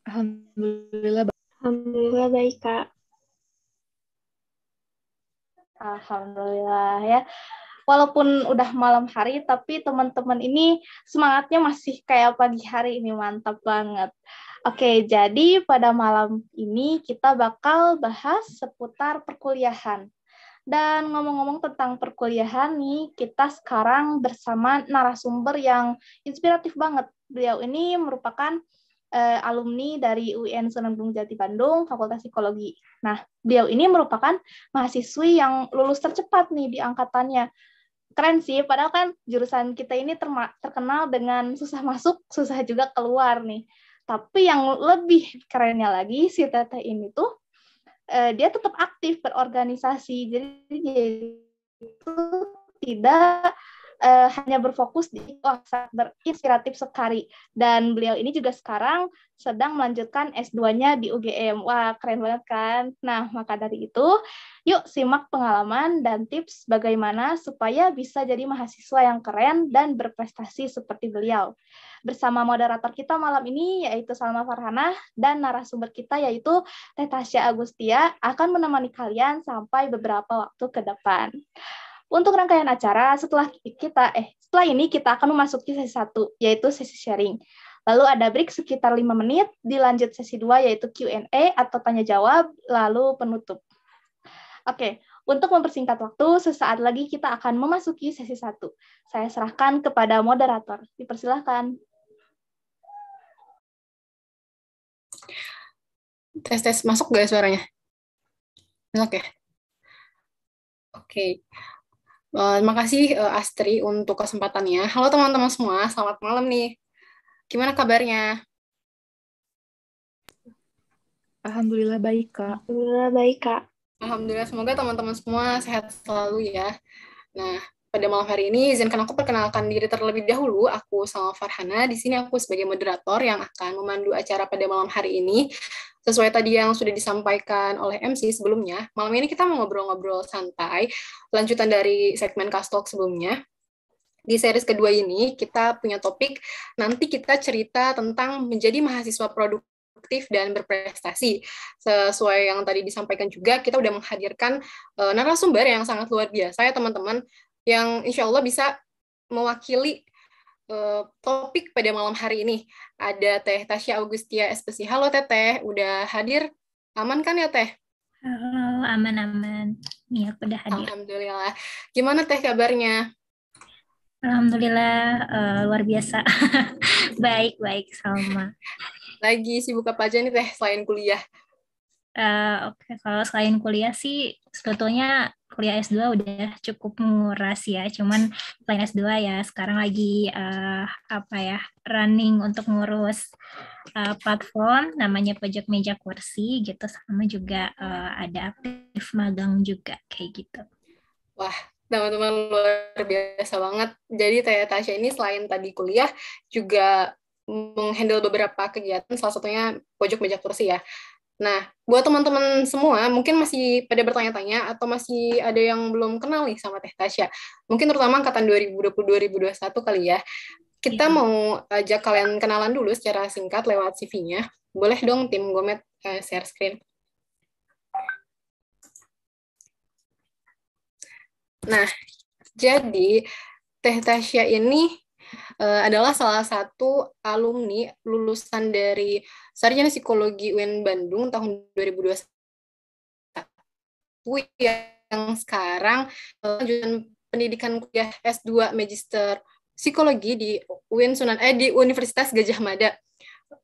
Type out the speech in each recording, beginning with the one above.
Alhamdulillah. Alhamdulillah baik, Kak. Alhamdulillah ya. Walaupun udah malam hari, tapi teman-teman ini semangatnya masih kayak pagi hari ini, mantap banget. Oke, jadi pada malam ini kita bakal bahas seputar perkuliahan. Dan ngomong-ngomong tentang perkuliahan nih, kita sekarang bersama narasumber yang inspiratif banget. Beliau ini merupakan alumni dari UIN Sunan Gunung Jati Bandung, Fakultas Psikologi. Nah, beliau ini merupakan mahasiswi yang lulus tercepat nih di angkatannya. Keren sih, padahal kan jurusan kita ini terkenal dengan susah masuk, susah juga keluar nih. Tapi yang lebih kerennya lagi, si Teteh ini tuh dia tetap aktif berorganisasi. Jadi dia itu tidak hanya berfokus di sangat berinspiratif sekali. Dan beliau ini juga sekarang sedang melanjutkan S2-nya di UGM. Wah, keren banget kan? Nah, maka dari itu, yuk simak pengalaman dan tips bagaimana supaya bisa jadi mahasiswa yang keren dan berprestasi seperti beliau. Bersama moderator kita malam ini yaitu Salma Farhanah dan narasumber kita yaitu Teh Tasya Agustia akan menemani kalian sampai beberapa waktu ke depan. Untuk rangkaian acara, setelah ini kita akan memasuki sesi 1, yaitu sesi sharing. Lalu ada break sekitar 5 menit, dilanjut sesi 2, yaitu Q&A atau tanya-jawab, lalu penutup. Oke, untuk mempersingkat waktu, sesaat lagi kita akan memasuki sesi 1. Saya serahkan kepada moderator. Dipersilahkan. Tes masuk gak suaranya? Masuk ya? Oke. Terima kasih Astri untuk kesempatannya. Halo teman-teman semua, selamat malam nih. Gimana kabarnya? Alhamdulillah baik, Kak. Alhamdulillah baik, Kak. Alhamdulillah, semoga teman-teman semua sehat selalu ya. Nah, pada malam hari ini izinkan aku perkenalkan diri terlebih dahulu. Aku Salma Farhana. Di sini aku sebagai moderator yang akan memandu acara pada malam hari ini. Sesuai tadi yang sudah disampaikan oleh MC sebelumnya, malam ini kita mau ngobrol-ngobrol santai, lanjutan dari segmen Cast Talk sebelumnya. Di series kedua ini, kita punya topik, nanti kita cerita tentang menjadi mahasiswa produktif dan berprestasi. Sesuai yang tadi disampaikan juga, kita udah menghadirkan narasumber yang sangat luar biasa ya teman-teman, yang insya Allah bisa mewakili topik pada malam hari ini. Ada Teh Tasya Agustia SPC. Halo Teteh, udah hadir? Aman kan ya Teh? Halo, aman-aman. Nih aku udah hadir. Alhamdulillah. Gimana Teh kabarnya? Alhamdulillah luar biasa. Baik-baik Salma. Lagi sibuk apa aja nih Teh selain kuliah? Oke, kalau selain kuliah sih sebetulnya kuliah S2 udah cukup menguras ya. Cuman selain S2 ya sekarang lagi running untuk ngurus platform namanya Pojok Meja Kursi gitu, sama juga ada aktif magang juga kayak gitu. Wah, teman-teman luar biasa banget. Jadi Teh Tasya ini selain tadi kuliah juga menghandle beberapa kegiatan, salah satunya Pojok Meja Kursi ya. Nah, buat teman-teman semua, mungkin masih pada bertanya-tanya atau masih ada yang belum kenal nih sama Teh Tasya. Mungkin terutama angkatan 2020-2021 kali ya. Kita mau ajak kalian kenalan dulu secara singkat lewat CV-nya. Boleh dong tim Gomet share screen. Nah, jadi Teh Tasya ini adalah salah satu alumni lulusan dari Sarjana Psikologi UIN Bandung tahun 2021 yang sekarang lanjutan pendidikan kuliah S2 Magister Psikologi di di Universitas Gadjah Mada.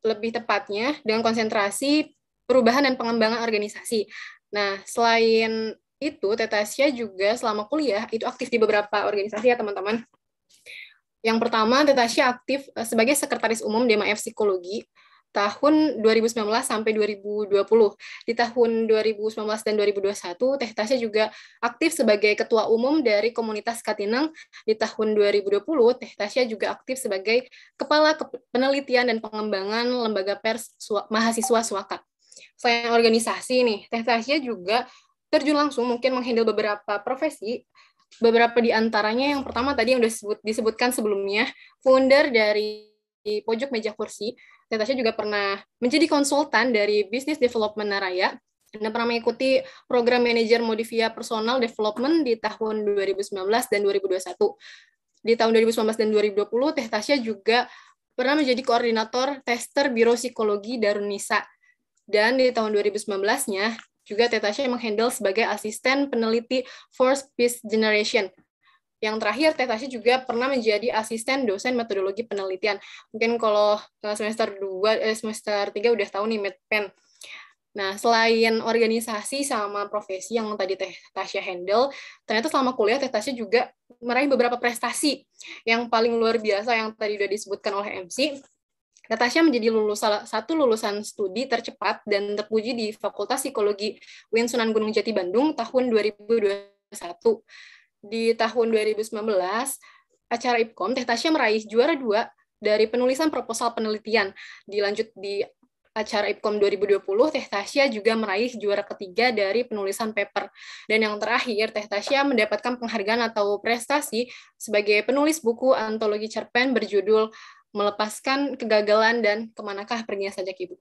Lebih tepatnya dengan konsentrasi perubahan dan pengembangan organisasi. Nah, selain itu, Teh Tasya juga selama kuliah itu aktif di beberapa organisasi ya teman-teman. Yang pertama, Teh Tasya aktif sebagai Sekretaris Umum DMAF Psikologi tahun 2019 sampai 2020. Di tahun 2019 dan 2021, Teh Tasya juga aktif sebagai Ketua Umum dari Komunitas Katineng. Di tahun 2020, Teh Tasya juga aktif sebagai Kepala Penelitian dan Pengembangan Lembaga Pers Mahasiswa Swaka. Selain organisasi nih, Teh Tasya juga terjun langsung mungkin menghandle beberapa profesi. Beberapa di antaranya yang pertama tadi yang sudah disebutkan sebelumnya, founder dari di pojok meja kursi, Teh Tasya juga pernah menjadi konsultan dari Business Development Naraya dan pernah mengikuti program manajer Modivia Personal Development di tahun 2019 dan 2021. Di tahun 2019 dan 2020, Teh Tasya juga pernah menjadi koordinator tester Biro Psikologi Darunisa. Dan di tahun 2019-nya, juga Teh Tasya menghandle sebagai asisten peneliti Force Peace Generation. Yang terakhir, Teh Tasya juga pernah menjadi asisten dosen metodologi penelitian. Mungkin kalau semester 3 udah tahu nih Medpen. Nah, selain organisasi sama profesi yang tadi Teh Tasya handle, ternyata selama kuliah Teh Tasya juga meraih beberapa prestasi yang paling luar biasa yang tadi udah disebutkan oleh MC. Teh Tasya menjadi salah satu lulusan studi tercepat dan terpuji di Fakultas Psikologi UIN Sunan Gunung Jati Bandung tahun 2021. Di tahun 2019, acara IPKOM, Teh Tasya meraih juara 2 dari penulisan proposal penelitian. Dilanjut di acara IPKOM 2020, Teh Tasya juga meraih juara ketiga dari penulisan paper. Dan yang terakhir, Teh Tasya mendapatkan penghargaan atau prestasi sebagai penulis buku antologi cerpen berjudul Melepaskan Kegagalan dan Kemanakah Perginya Sajak Ibu.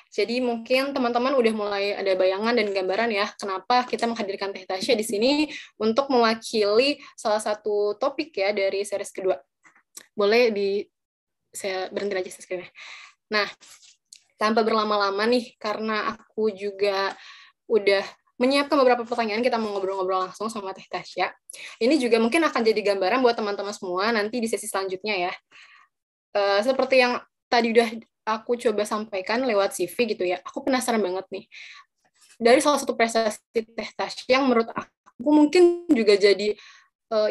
Jadi mungkin teman-teman udah mulai ada bayangan dan gambaran ya, kenapa kita menghadirkan Teh Tasya di sini untuk mewakili salah satu topik ya dari series kedua. Boleh saya berhenti aja screen-nya. Nah, tanpa berlama-lama nih, karena aku juga udah menyiapkan beberapa pertanyaan, kita mau ngobrol-ngobrol langsung sama Teh Tasya. Ini juga mungkin akan jadi gambaran buat teman-teman semua nanti di sesi selanjutnya ya. Seperti yang tadi udah aku coba sampaikan lewat CV gitu ya, aku penasaran banget nih. Dari salah satu prestasi Teh Tasya yang menurut aku mungkin juga jadi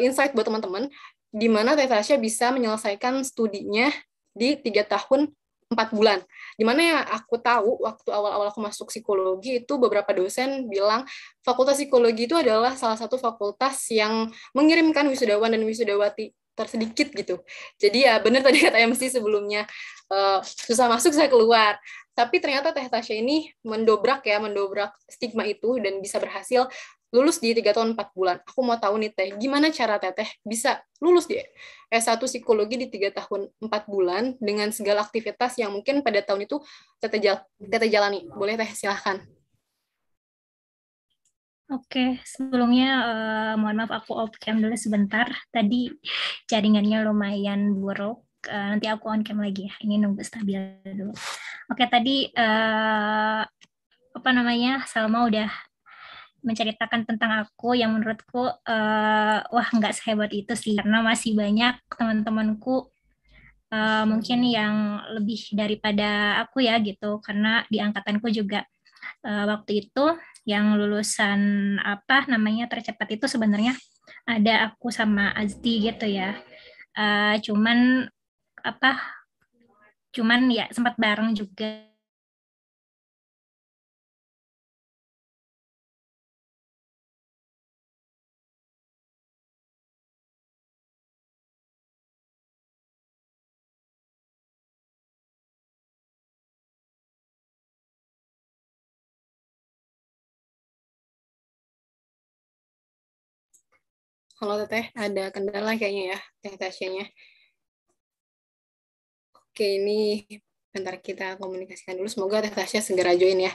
insight buat teman-teman, di mana Teh Tasya bisa menyelesaikan studinya di 3 tahun 4 bulan. Dimana ya aku tahu waktu awal-awal aku masuk psikologi itu beberapa dosen bilang fakultas psikologi itu adalah salah satu fakultas yang mengirimkan wisudawan dan wisudawati tersedikit gitu. Jadi ya benar tadi kata MC sebelumnya, susah masuk susah keluar. Tapi ternyata Teh Tasya ini mendobrak stigma itu dan bisa berhasil lulus di 3 tahun 4 bulan. Aku mau tahu nih Teh, gimana cara Teteh bisa lulus di S1 psikologi di 3 tahun 4 bulan dengan segala aktivitas yang mungkin pada tahun itu Teteh jalani. Boleh Teh, silahkan. Oke, sebelumnya mohon maaf aku off cam dulu sebentar. Tadi jaringannya lumayan buruk. Nanti aku on cam lagi ya. Ini nunggu stabil dulu. Oke, tadi Salma udah menceritakan tentang aku yang menurutku wah nggak sehebat itu sih, karena masih banyak teman-temanku mungkin yang lebih daripada aku ya gitu, karena di angkatanku juga waktu itu yang lulusan tercepat itu sebenarnya ada aku sama Azti gitu ya. Cuman ya sempat bareng juga. Halo Teteh, ada kendala kayaknya ya Teh Tasyanya. Oke, ini bentar kita komunikasikan dulu. Semoga Teh Tasya segera join ya.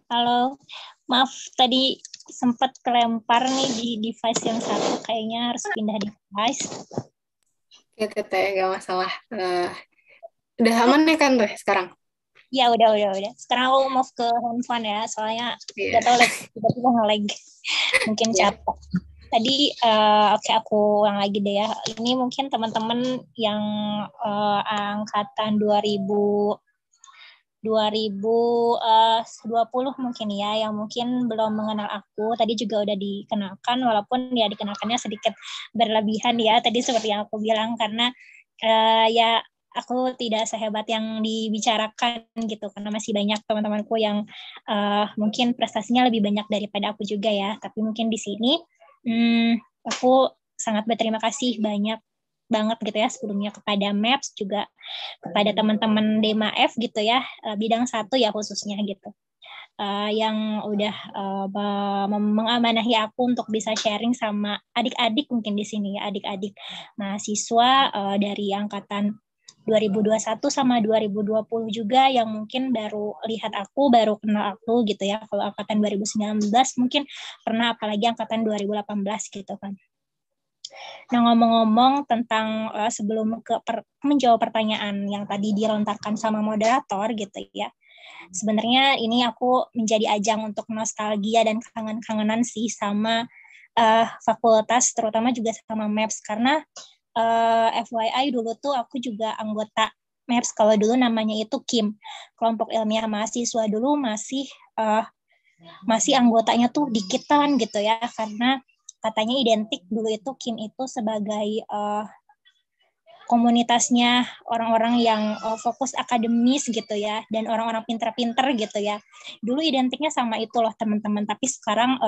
Halo, maaf tadi sempat kelempar nih di device yang satu, kayaknya harus pindah device. Oke Teteh, nggak masalah. Udah aman nih kan Teh sekarang? Ya udah. Sekarang aku move ke handphone ya, soalnya nggak tahu lagi tiba-tiba nge-lag. Mungkin capek. Tadi oke, aku ulang lagi deh ya. Ini mungkin teman-teman yang angkatan 2020 mungkin ya, yang mungkin belum mengenal aku. Tadi juga udah dikenalkan, walaupun ya dikenalkannya sedikit berlebihan ya, tadi seperti yang aku bilang, karena ya aku tidak sehebat yang dibicarakan gitu, karena masih banyak teman-temanku yang mungkin prestasinya lebih banyak daripada aku juga ya. Tapi mungkin di sini aku sangat berterima kasih banyak banget gitu ya sebelumnya kepada MAPS, juga kepada teman-teman DEMA-F gitu ya, bidang 1 ya khususnya gitu, yang udah mengamanahi aku untuk bisa sharing sama adik-adik mungkin di sini ya, adik-adik mahasiswa dari angkatan 2021 sama 2020 juga, yang mungkin baru lihat aku, baru kenal aku gitu ya. Kalau angkatan 2019 mungkin pernah, apalagi angkatan 2018 gitu kan. Nah, ngomong-ngomong tentang sebelum menjawab pertanyaan yang tadi dilontarkan sama moderator gitu ya, sebenarnya ini aku menjadi ajang untuk nostalgia dan kangen-kangenan sih sama fakultas, terutama juga sama MAPS, karena FYI dulu tuh aku juga anggota MAPS, kalau dulu namanya itu KIM, kelompok ilmiah mahasiswa. Dulu masih anggotanya tuh dikitan gitu ya, karena katanya identik dulu itu KIM itu sebagai komunitasnya orang-orang yang fokus akademis gitu ya, dan orang-orang pinter-pinter gitu ya. Dulu identiknya sama itu loh teman-teman, tapi sekarang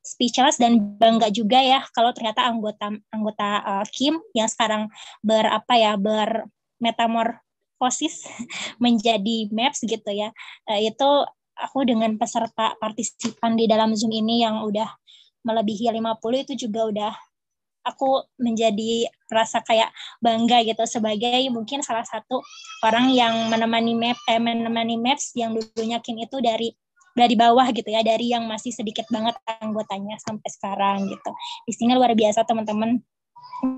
speechless dan bangga juga ya kalau ternyata anggota KIM yang sekarang bermetamorfosis menjadi MAPS gitu ya. Itu aku dengan peserta partisipan di dalam Zoom ini yang udah melebihi 50, itu juga udah aku menjadi rasa kayak bangga gitu sebagai mungkin salah satu orang yang menemani MAPS yang dulunya KIM itu dari bawah gitu ya, dari yang masih sedikit banget anggotanya sampai sekarang gitu. Di sini luar biasa teman-teman,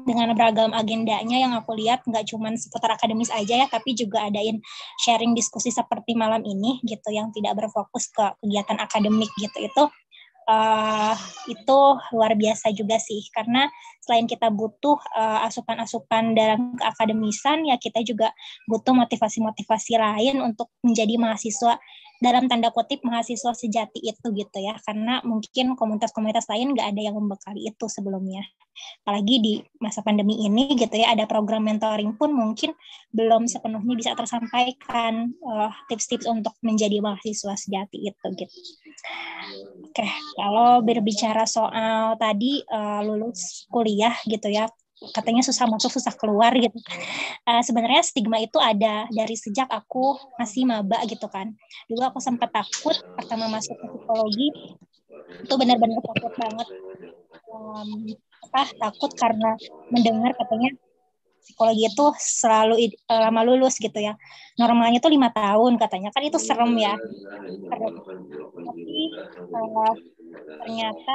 dengan beragam agendanya yang aku lihat, nggak cuma seputar akademis aja ya, tapi juga adain sharing diskusi seperti malam ini gitu, yang tidak berfokus ke kegiatan akademik gitu. Itu luar biasa juga sih, karena selain kita butuh asupan-asupan dalam keakademisan, ya kita juga butuh motivasi-motivasi lain untuk menjadi mahasiswa, dalam tanda kutip mahasiswa sejati itu gitu ya, karena mungkin komunitas-komunitas lain nggak ada yang membekali itu sebelumnya. Apalagi di masa pandemi ini gitu ya, ada program mentoring pun mungkin belum sepenuhnya bisa tersampaikan tips-tips untuk menjadi mahasiswa sejati itu gitu. Oke, kalau berbicara soal tadi lulus kuliah gitu ya, katanya susah masuk, susah keluar gitu. Sebenarnya stigma itu ada dari sejak aku masih maba gitu kan. Dulu aku sempat takut pertama masuk ke psikologi, itu benar-benar takut banget. Takut karena mendengar katanya psikologi itu selalu lama lulus gitu ya. Normalnya tuh 5 tahun katanya, kan itu serem ya. Tapi ternyata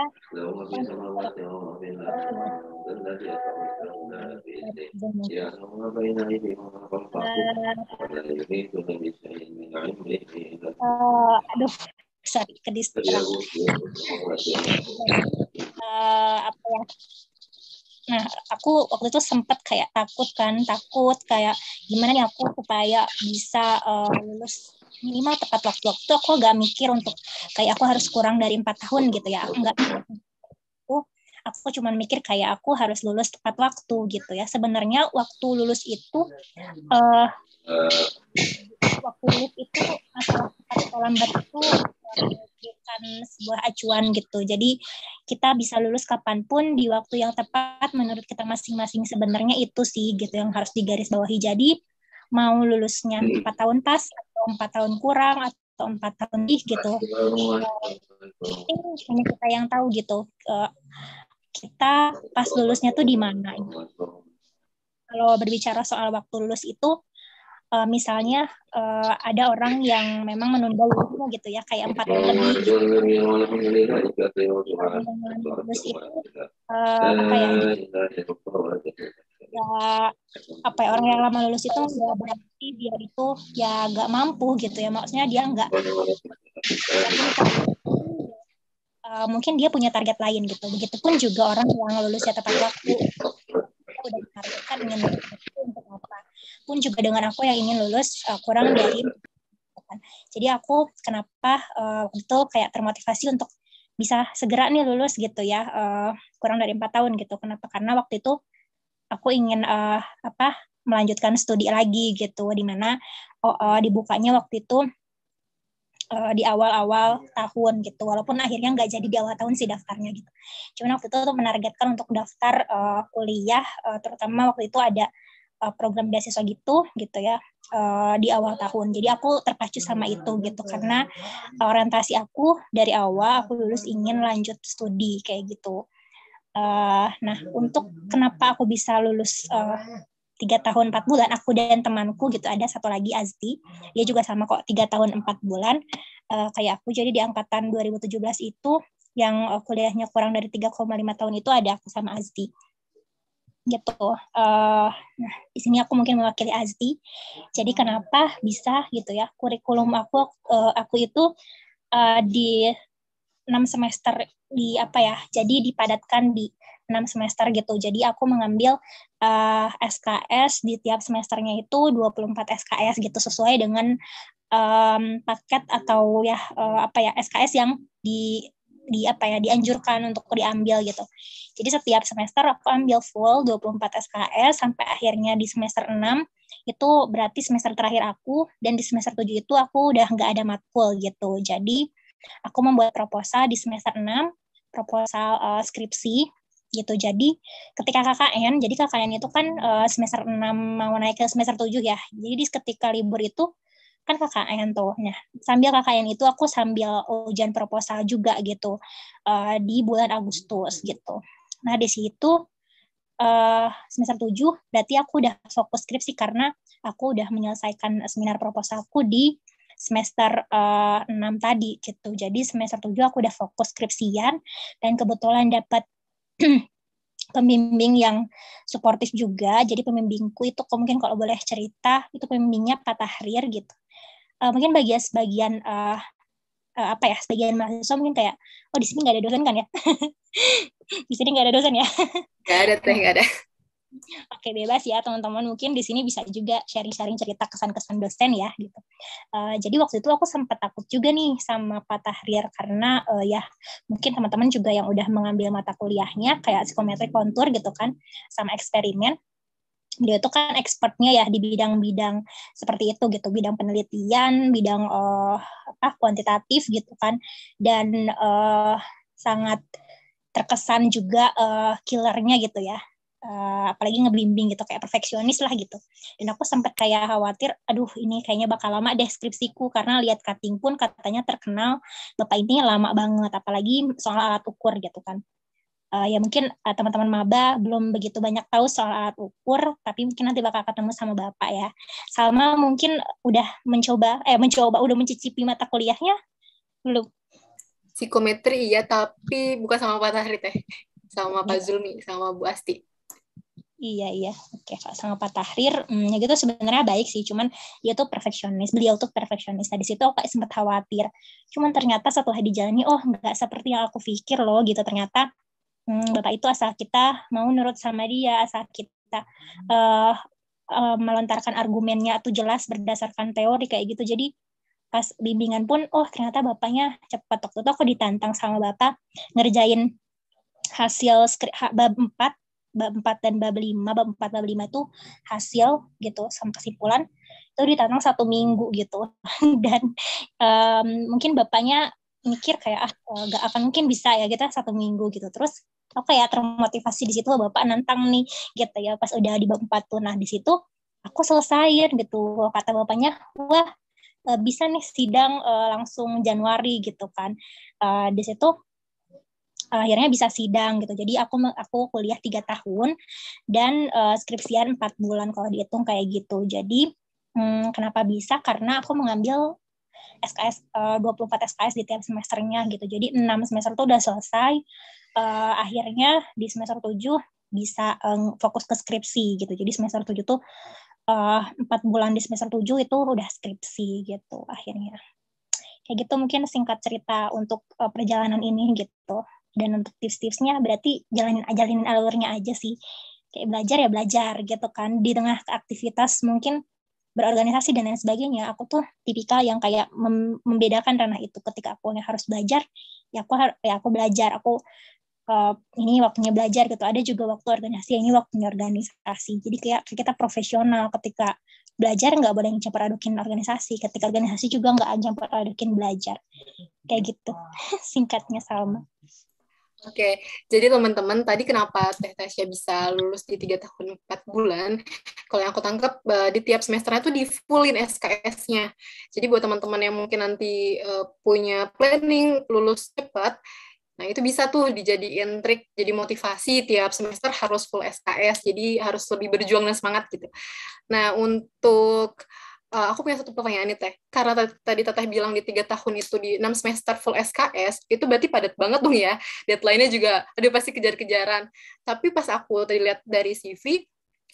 aduh, sorry, ke distract. Apa ya? Nah, aku waktu itu sempat kayak takut kayak gimana nih aku supaya bisa lulus minimal tepat waktu. Aku agak mikir untuk kayak aku harus kurang dari 4 tahun gitu ya. Aku cuma mikir kayak aku harus lulus tepat waktu gitu ya. Sebenarnya waktu lulus itu masalah tepat atau lambat itu bukan sebuah acuan gitu. Jadi kita bisa lulus kapanpun di waktu yang tepat menurut kita masing-masing. Sebenarnya itu sih gitu yang harus digarisbawahi. Jadi mau lulusnya 4 tahun pas atau 4 tahun kurang atau 4 tahun gitu. Ini hanya kita yang tahu gitu. Kita pas lulusnya tuh di mana. Kalau berbicara soal waktu lulus itu, misalnya ada orang yang memang menunda lulusnya gitu ya, kayak 4 tahun lebih. Lulus itu orang yang lama lulus itu nggak berarti dia itu ya nggak mampu gitu ya, maksudnya dia nggak mungkin dia punya target lain gitu. Begitupun juga orang yang lulusnya tepat waktu, udah menargetkan ingin lulus untuk apa pun juga dengan aku yang ingin lulus kurang dari. Jadi aku kenapa itu kayak termotivasi untuk bisa segera nih lulus gitu ya, kurang dari 4 tahun gitu. Kenapa? Karena waktu itu aku ingin melanjutkan studi lagi gitu, di mana dibukanya waktu itu di awal-awal tahun gitu, walaupun akhirnya nggak jadi di awal tahun sih daftarnya gitu. Cuman waktu itu tuh menargetkan untuk daftar kuliah, terutama waktu itu ada program beasiswa gitu ya di awal tahun. Jadi aku terpacu sama itu gitu, karena orientasi aku dari awal aku lulus ingin lanjut studi kayak gitu. Nah, untuk kenapa aku bisa lulus 3 tahun 4 bulan, aku dan temanku gitu, ada satu lagi Azdi, dia juga sama kok 3 tahun 4 bulan kayak aku. Jadi di angkatan 2017 itu yang kuliahnya kurang dari 3,5 tahun itu ada aku sama Azdi gitu. Nah, di sini aku mungkin mewakili Azdi. Jadi kenapa bisa gitu ya, kurikulum aku itu di 6 semester jadi dipadatkan di 6 semester gitu. Jadi aku mengambil SKS di tiap semesternya itu 24 SKS gitu, sesuai dengan paket atau SKS yang dianjurkan untuk diambil gitu. Jadi setiap semester aku ambil full 24 SKS sampai akhirnya di semester 6 itu berarti semester terakhir aku, dan di semester 7 itu aku udah nggak ada matkul gitu. Jadi aku membuat proposal di semester 6, proposal skripsi gitu. Jadi ketika KKN, jadi KKN itu kan semester 6 mau naik ke semester 7 ya. Jadi ketika libur itu kan KKN tuh. Nah, sambil KKN itu aku sambil ujian proposal juga gitu di bulan Agustus gitu. Nah, di situ semester 7 berarti aku udah fokus skripsi karena aku udah menyelesaikan seminar proposalku di semester 6 tadi gitu. Jadi semester 7 aku udah fokus skripsian, dan kebetulan dapat pembimbing yang suportif juga. Jadi pembimbingku itu mungkin kalau boleh cerita, itu pembimbingnya Pak Tahrir gitu. Mungkin sebagian mahasiswa mungkin kayak, oh di sini nggak ada dosen kan ya? Di sini nggak ada dosen ya? Nggak ada teh, nggak ada. Oke, bebas ya teman-teman, mungkin di sini bisa juga sharing-sharing cerita kesan-kesan dosen ya gitu. Jadi waktu itu aku sempat takut juga nih sama Pak Tahrir, karena ya mungkin teman-teman juga yang udah mengambil mata kuliahnya kayak psikometrik kontur gitu kan, sama eksperimen. Dia itu kan expertnya ya di bidang-bidang seperti itu gitu, bidang penelitian, bidang kuantitatif gitu kan, dan sangat terkesan juga killernya gitu ya. Apalagi ngebimbing gitu, kayak perfeksionis lah gitu. Dan aku sempat kayak khawatir, aduh ini kayaknya bakal lama deh skripsiku, karena lihat cutting pun katanya terkenal Bapak ini lama banget, apalagi soal alat ukur gitu kan. Ya mungkin teman-teman maba belum begitu banyak tahu soal alat ukur, tapi mungkin nanti bakal ketemu sama Bapak ya. Salma mungkin udah udah mencicipi mata kuliahnya belum? Psikometri iya, tapi bukan sama Pak Tahrir teh, sama Pak Zulmi, sama Bu Asti. Iya. Oke, sama Pak Tahrir, ya gitu sebenarnya baik sih, cuman beliau tuh perfeksionis. Nah, di situ aku kayak sempat khawatir. Cuman ternyata setelah dijalani, oh nggak seperti yang aku pikir loh gitu. Ternyata Bapak itu asal kita mau nurut sama dia, asal kita melontarkan argumennya tuh jelas berdasarkan teori kayak gitu. Jadi pas bimbingan pun, oh ternyata Bapaknya cepat. Waktu itu aku ditantang sama Bapak ngerjain hasil bab 4 dan bab 5, bab 4, bab 5 itu hasil gitu, sama kesimpulan, itu ditantang 1 minggu gitu. Dan mungkin Bapaknya mikir kayak, gak akan mungkin bisa ya kita 1 minggu gitu. Terus aku kayak termotivasi di situ, Bapak nantang nih gitu ya, pas udah di bab 4 tuh. Nah di situ aku selesaiin gitu. Kata Bapaknya, wah bisa nih sidang langsung Januari gitu kan. Di situ akhirnya bisa sidang gitu. Jadi aku kuliah 3 tahun dan skripsian 4 bulan kalau dihitung kayak gitu. Jadi kenapa bisa? Karena aku mengambil SKS 24 SKS di tiap semesternya gitu. Jadi 6 semester itu udah selesai. Akhirnya di semester 7 bisa fokus ke skripsi gitu. Jadi semester 7 tuh 4 bulan di semester 7 itu udah skripsi gitu akhirnya. Kayak gitu mungkin singkat cerita untuk perjalanan ini gitu. Dan untuk tips-tipsnya berarti jalinin alurnya aja sih. Kayak belajar ya belajar gitu kan. Di tengah aktivitas mungkin berorganisasi dan lain sebagainya, aku tuh tipikal yang kayak membedakan ranah itu. Ketika aku harus belajar, ya aku belajar. Aku ini waktunya belajar gitu. Ada juga waktu organisasi, ini waktunya organisasi. Jadi kayak kita profesional ketika belajar nggak boleh campur adukin organisasi. Ketika organisasi juga nggak campur adukin belajar. Kayak gitu. Singkatnya Salma. Oke, jadi teman-teman tadi kenapa Teh Tasya bisa lulus di 3 tahun 4 bulan? Kalau yang aku tangkap di tiap semesternya tuh di fullin SKS-nya. Jadi buat teman-teman yang mungkin nanti punya planning lulus cepat, nah itu bisa tuh dijadiin trik, jadi motivasi tiap semester harus full SKS, jadi harus lebih berjuang dan semangat gitu. Nah untuk aku punya satu pertanyaan nih Teh, karena tadi Teteh bilang di 3 tahun itu di 6 semester full SKS, itu berarti padat banget dong ya, deadline-nya juga ada pasti kejar-kejaran. Tapi pas aku tadi lihat dari CV,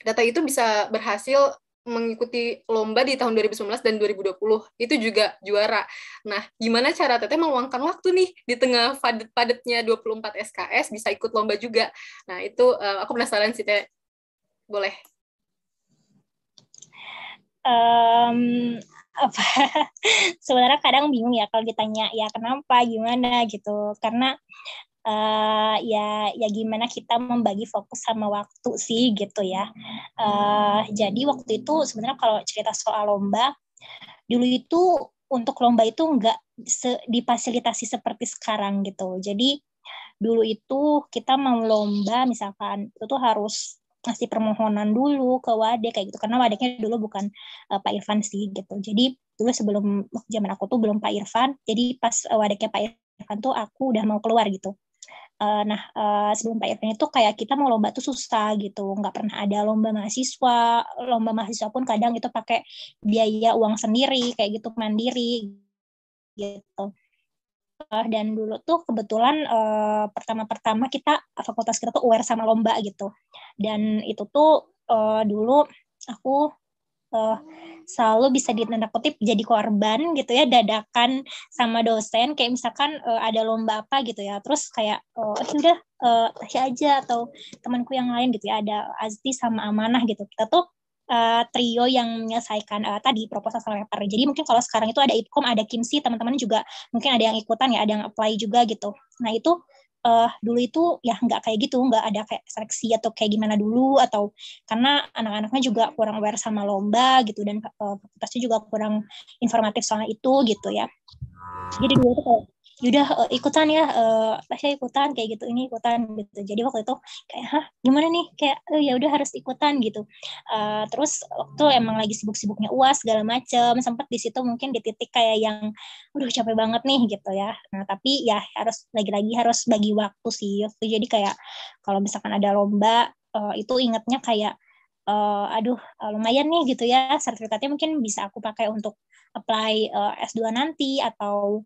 data itu bisa berhasil mengikuti lomba di tahun 2019 dan 2020, itu juga juara. Nah, gimana cara Teteh meluangkan waktu nih di tengah padat-padatnya 24 SKS bisa ikut lomba juga? Nah, itu aku penasaran sih Teh, boleh. Apa sebenarnya kadang bingung ya kalau ditanya ya kenapa gimana gitu, karena ya gimana kita membagi fokus sama waktu sih gitu ya. Jadi waktu itu sebenarnya kalau cerita soal lomba dulu itu, untuk lomba itu nggak difasilitasi seperti sekarang gitu. Jadi dulu itu kita mau lomba misalkan itu tuh harus ngasih permohonan dulu ke Wadek kayak gitu, karena Wadeknya dulu bukan Pak Irfan sih gitu. Jadi dulu sebelum zaman aku tuh belum Pak Irfan, jadi pas Wadeknya Pak Irfan tuh aku udah mau keluar gitu. Sebelum Pak Irfan itu kayak kita mau lomba tuh susah gitu, nggak pernah ada lomba mahasiswa pun kadang itu pakai biaya uang sendiri kayak gitu, mandiri gitu. Dan dulu tuh kebetulan pertama-pertama fakultas kita tuh aware sama lomba gitu, dan itu tuh dulu aku selalu bisa ditanda kutip jadi korban gitu ya, dadakan sama dosen, kayak misalkan ada lomba apa gitu ya, terus kayak udah Tasya aja atau temanku yang lain gitu ya, ada Azti sama Amanah gitu, kita tuh trio yang menyelesaikan tadi proposal sama paper. Jadi mungkin kalau sekarang itu ada IPKOM, ada KIMSI, teman-teman juga mungkin ada yang ikutan ya, ada yang apply juga gitu. Nah itu dulu itu ya nggak kayak gitu, nggak ada kayak seleksi atau kayak gimana dulu, atau karena anak-anaknya juga kurang aware sama lomba gitu, dan fakultasnya juga kurang informatif soal itu gitu ya. Jadi dulu itu kayak yaudah ikutan ya, saya ikutan kayak gitu, ini ikutan gitu. Jadi waktu itu kayak gimana nih, kayak ya udah harus ikutan gitu. Terus waktu emang lagi sibuk-sibuknya UAS segala macam, sempat di situ mungkin di titik kayak yang capek banget nih gitu ya. Nah tapi ya harus lagi-lagi harus bagi waktu sih. Jadi kayak kalau misalkan ada lomba itu ingatnya kayak lumayan nih gitu ya, sertifikatnya mungkin bisa aku pakai untuk apply S2 nanti, atau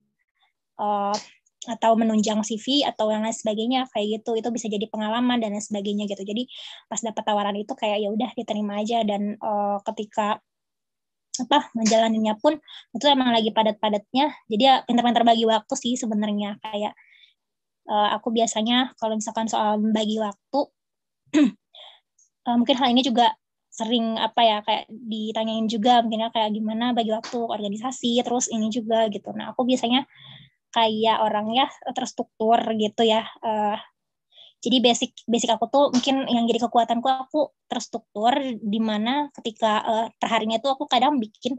menunjang CV atau yang lain sebagainya kayak gitu. Itu bisa jadi pengalaman dan lain sebagainya gitu. Jadi pas dapat tawaran itu kayak ya udah diterima aja, dan ketika menjalaninya pun itu emang lagi padat-padatnya, jadi ya pintar-pintar bagi waktu sih sebenarnya. Kayak aku biasanya kalau misalkan soal bagi waktu mungkin hal ini juga sering kayak ditanyain juga mungkin kayak gimana bagi waktu organisasi, terus ini juga gitu. Nah aku biasanya kayak orangnya terstruktur gitu ya. Jadi basic aku tuh mungkin yang jadi kekuatanku, aku terstruktur, di mana ketika perharinya tuh aku kadang bikin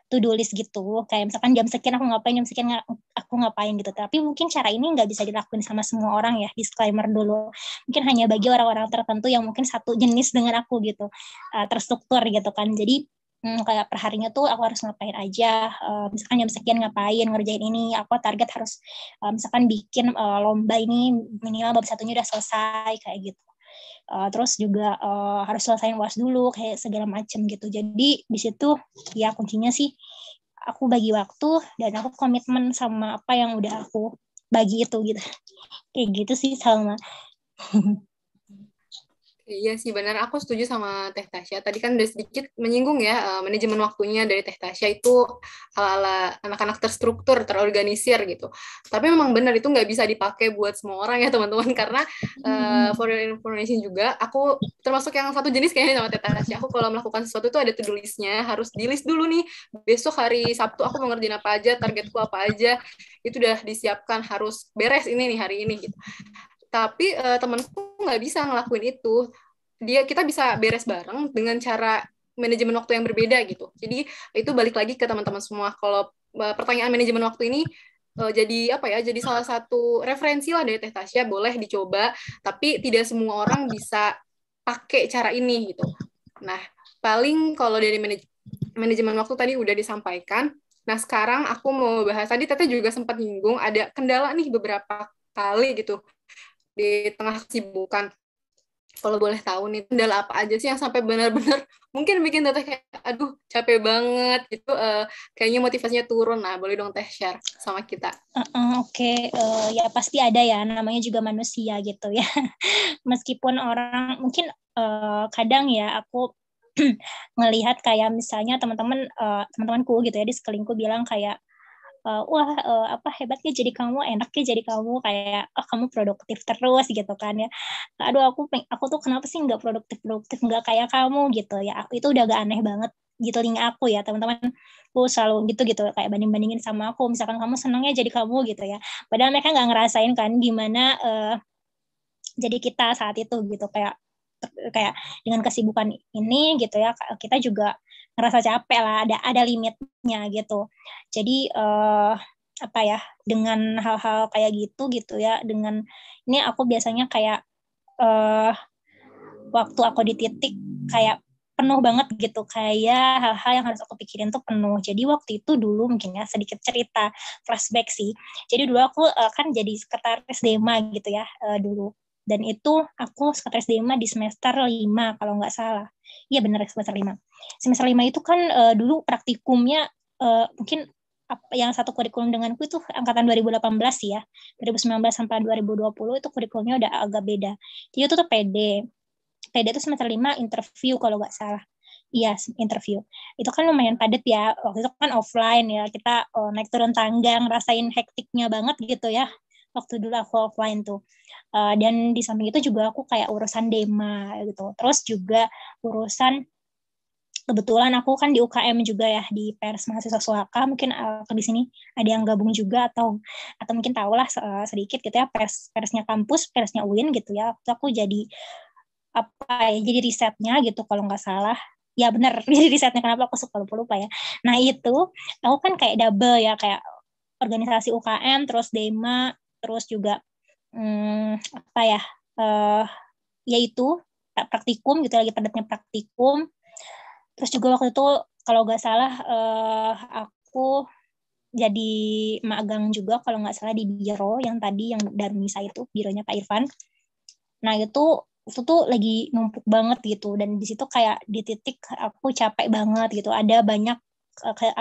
to-do list gitu. Kayak misalkan jam sekian aku ngapain, jam sekian aku ngapain gitu. Tapi mungkin cara ini nggak bisa dilakuin sama semua orang ya, disclaimer dulu. Mungkin hanya bagi orang-orang tertentu yang mungkin satu jenis dengan aku gitu, terstruktur gitu kan. Jadi kayak perharinya tuh aku harus ngapain aja, misalkan jam sekian ngapain, ngerjain ini, aku target harus misalkan bikin lomba ini minimal bab satunya udah selesai kayak gitu. Terus juga harus selesaiin UAS dulu kayak segala macam gitu. Jadi di situ ya kuncinya sih aku bagi waktu dan aku komitmen sama apa yang udah aku bagi itu gitu. Kayak gitu sih Salma. Iya sih benar, aku setuju sama Teh Tasya. Tadi kan udah sedikit menyinggung ya, manajemen waktunya dari Teh Tasya itu ala-ala anak-anak terstruktur, terorganisir gitu. Tapi memang benar itu nggak bisa dipakai buat semua orang ya teman-teman, karena for your information juga, aku termasuk yang satu jenis kayaknya sama Teh Tasya. Aku kalau melakukan sesuatu itu ada to-do list-nya, harus di-list dulu nih. Besok hari Sabtu aku mau ngerjain apa aja, targetku apa aja, itu udah disiapkan, harus beres ini nih hari ini gitu. Tapi temanku nggak bisa ngelakuin itu. Kita bisa beres bareng dengan cara manajemen waktu yang berbeda gitu. Jadi itu balik lagi ke teman-teman semua. Kalau pertanyaan manajemen waktu ini jadi apa ya? Jadi salah satu referensi lah dari Teh Tasya, boleh dicoba. Tapi tidak semua orang bisa pakai cara ini gitu. Nah, paling kalau dari manajemen waktu tadi udah disampaikan. Nah, sekarang aku mau bahas, tadi Teteh juga sempat nyinggung, ada kendala nih beberapa kali gitu di tengah kesibukan. Kalau boleh tahu nih, kendala apa aja sih yang sampai benar-benar mungkin bikin Teteh kayak, aduh capek banget gitu, kayaknya motivasinya turun. Nah, boleh dong Teh share sama kita. Oke. Ya pasti ada ya, namanya juga manusia gitu ya. Meskipun orang mungkin kadang ya aku ngelihat kayak misalnya teman-temanku gitu ya di sekelilingku bilang kayak wah apa hebatnya jadi kamu, enaknya jadi kamu, kayak kamu produktif terus gitu kan ya. Aduh aku tuh kenapa sih nggak produktif nggak kayak kamu gitu ya. Itu udah agak aneh banget di telinga aku ya. Teman-temanku selalu gitu kayak bandingin sama aku, misalkan kamu senangnya jadi kamu gitu ya, padahal mereka nggak ngerasain kan gimana jadi kita saat itu gitu, kayak dengan kesibukan ini gitu ya, kita juga ngerasa capek lah, ada limitnya gitu. Jadi apa ya, dengan hal-hal kayak gitu ya, dengan ini aku biasanya kayak waktu aku di titik kayak penuh banget gitu, kayak hal-hal yang harus aku pikirin tuh penuh. Jadi waktu itu dulu mungkin ya sedikit cerita flashback sih. Jadi dulu aku kan jadi sekretaris Dema gitu ya dulu. Dan itu aku sekretaris Dema di semester 5 kalau nggak salah. Iya benar, semester 5. Semester 5 itu kan dulu praktikumnya mungkin yang satu kurikulum denganku itu angkatan 2018 sih ya. 2019 sampai 2020 itu kurikulumnya udah agak beda. Jadi itu tuh PD itu semester 5 interview kalau nggak salah. Iya, interview. Itu kan lumayan padat ya. Waktu itu kan offline ya. Kita naik turun tangga, ngerasain hektiknya banget gitu ya. Waktu dulu aku offline tuh. Dan di samping itu juga aku kayak urusan Dema gitu. Terus juga urusan, kebetulan aku kan di UKM juga ya, di Pers Mahasiswa Suaka. Mungkin di sini ada yang gabung juga atau mungkin tahulah sedikit gitu ya, persnya kampus, persnya UIN gitu ya. Waktu aku jadi jadi risetnya gitu kalau nggak salah. Ya benar, jadi risetnya, kenapa aku suka lupa ya. Nah itu aku kan kayak double ya, kayak organisasi UKM terus Dema terus juga apa ya, yaitu praktikum gitu, lagi padatnya praktikum. Terus juga waktu itu kalau nggak salah aku jadi magang juga kalau nggak salah di biro yang tadi, yang Darmisa itu, bironya Pak Irfan. Nah itu tuh lagi numpuk banget gitu, dan di situ kayak di titik aku capek banget gitu. Ada banyak kayak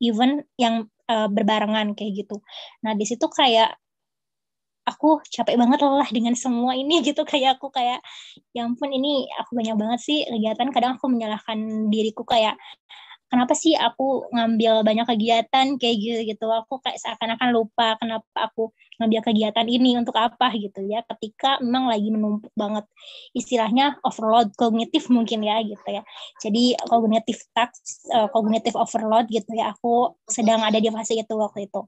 event yang berbarengan kayak gitu. Nah di situ kayak aku capek banget lelah dengan semua ini gitu, kayak aku kayak ya ampun, ini aku banyak banget sih kegiatan. Kadang aku menyalahkan diriku kayak kenapa sih aku ngambil banyak kegiatan kayak gitu, aku kayak seakan-akan lupa kenapa aku ngambil kegiatan ini untuk apa gitu ya, ketika memang lagi menumpuk banget, istilahnya overload kognitif mungkin ya gitu ya. Jadi cognitive overload gitu ya, aku sedang ada di fase itu waktu itu.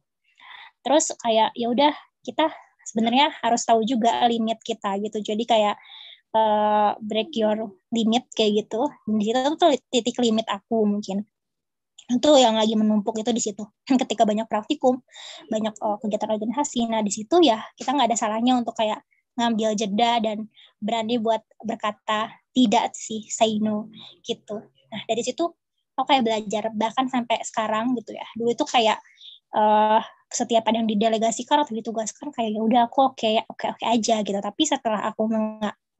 Terus kayak ya udah, kita sebenarnya harus tahu juga limit kita gitu. Jadi kayak break your limit kayak gitu. Di situ tuh titik limit aku mungkin. Itu yang lagi menumpuk itu di situ. Ketika banyak praktikum, banyak kegiatan organisasi, nah di situ ya kita nggak ada salahnya untuk kayak ngambil jeda dan berani buat berkata tidak sih, say no gitu. Nah dari situ aku kayak belajar, bahkan sampai sekarang gitu ya. Dulu itu kayak setiap ada yang didelegasikan atau ditugaskan kayak ya udah aku oke aja gitu. Tapi setelah aku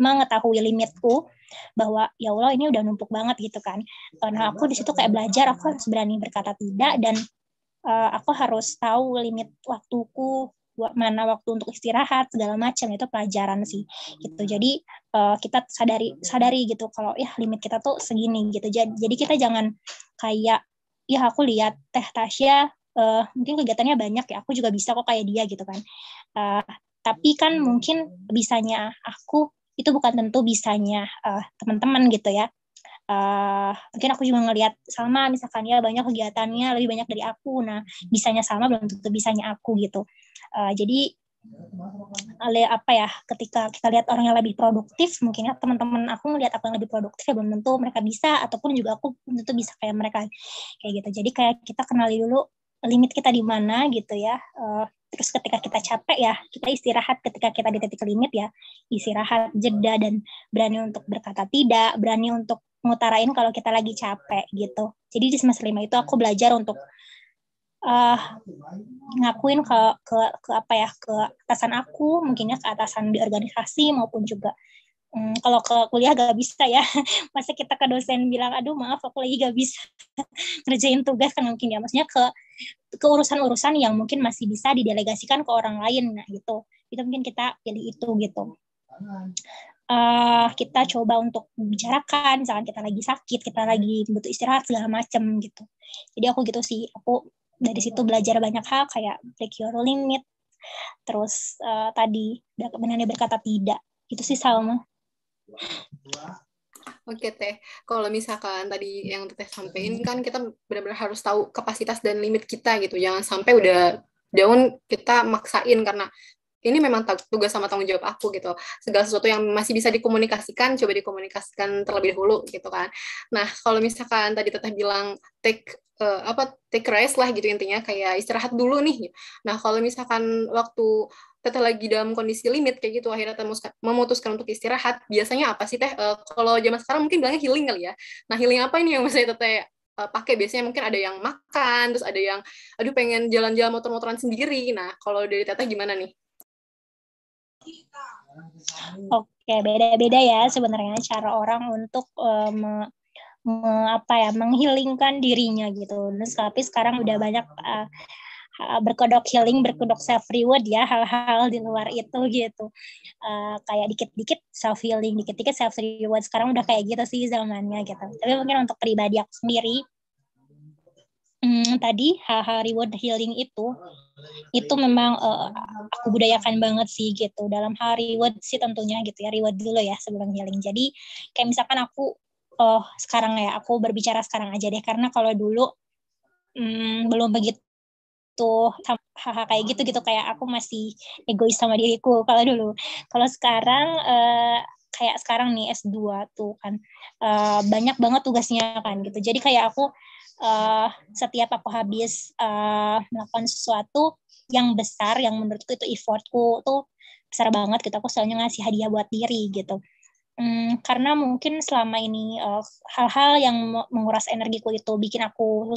mengetahui limitku, bahwa ya Allah ini udah numpuk banget gitu kan. Nah aku di situ kayak belajar, aku harus berani berkata tidak, dan aku harus tahu limit waktuku, mana waktu untuk istirahat segala macam. Itu pelajaran sih gitu. Jadi kita sadari gitu kalau ya limit kita tuh segini gitu. Jadi kita jangan kayak ya aku lihat Teh Tasya mungkin kegiatannya banyak ya, aku juga bisa kok kayak dia gitu kan. Tapi kan mungkin bisanya aku itu bukan tentu bisanya teman-teman gitu ya. Mungkin aku juga ngelihat Salma misalkan ya banyak kegiatannya lebih banyak dari aku. Nah bisanya Salma belum tentu bisanya aku gitu. Jadi ketika kita lihat orang yang lebih produktif, mungkin ya teman-teman aku ngelihat apa yang lebih produktif ya belum tentu mereka bisa, ataupun juga aku belum tentu bisa kayak mereka kayak gitu. Jadi kayak kita kenali dulu limit kita di mana gitu ya. Terus ketika kita capek ya kita istirahat, ketika kita di titik limit ya istirahat, jeda, dan berani untuk berkata tidak, berani untuk ngutarain kalau kita lagi capek gitu. Jadi di semester 5 itu aku belajar untuk ngakuin ke atasan aku, mungkin ya ke atasan di organisasi maupun juga kalau ke kuliah gak bisa ya. Masa kita ke dosen bilang aduh maaf aku lagi gak bisa ngerjain tugas, kan mungkin ya, maksudnya ke urusan-urusan yang mungkin masih bisa didelegasikan ke orang lain. Nah gitu, itu mungkin kita pilih itu gitu. Kita coba untuk membicarakan, misalkan kita lagi sakit, kita lagi butuh istirahat segala macam gitu. Jadi aku gitu sih, aku dari situ belajar banyak hal kayak break your limit, terus tadi berani berkata tidak, itu sih Salma. Oke Teh, kalau misalkan tadi yang Teh sampaikan kan kita benar-benar harus tahu kapasitas dan limit kita gitu, jangan sampai udah down kita maksain karena ini memang tugas sama tanggung jawab aku gitu. Segala sesuatu yang masih bisa dikomunikasikan, coba dikomunikasikan terlebih dahulu gitu kan. Nah, kalau misalkan tadi Teteh bilang take rest lah gitu intinya, kayak istirahat dulu nih. Nah, kalau misalkan waktu Teteh lagi dalam kondisi limit kayak gitu, akhirnya memutuskan untuk istirahat, biasanya apa sih Teh? Kalau zaman sekarang mungkin bilangnya healing kali ya. Nah, healing apa ini yang biasanya Teteh pakai? Biasanya mungkin ada yang makan, terus ada yang aduh pengen jalan-jalan motor-motoran sendiri. Nah, kalau dari Teteh gimana nih? Oke, beda-beda ya sebenarnya cara orang untuk menghilingkan dirinya gitu. Terus tapi sekarang udah banyak berkedok healing, berkedok self reward ya, hal-hal di luar itu gitu. Kayak dikit-dikit self healing, dikit-dikit self reward. Sekarang udah kayak gitu sih zamannya gitu. Tapi mungkin untuk pribadi aku sendiri, tadi hal-hal reward healing itu memang aku budayakan banget sih gitu. Dalam hal reward sih tentunya gitu ya, reward dulu ya sebelum healing. Jadi kayak misalkan aku sekarang ya, aku berbicara sekarang aja deh, karena kalau dulu belum begitu hal-hal kayak gitu kayak aku masih egois sama diriku kalau dulu. Kalau sekarang kayak sekarang nih S2 tuh kan banyak banget tugasnya kan gitu. Jadi kayak aku setiap aku habis melakukan sesuatu yang besar, yang menurutku itu effortku tuh besar banget gitu, aku selalu ngasih hadiah buat diri gitu. Karena mungkin selama ini hal-hal yang menguras energiku itu bikin aku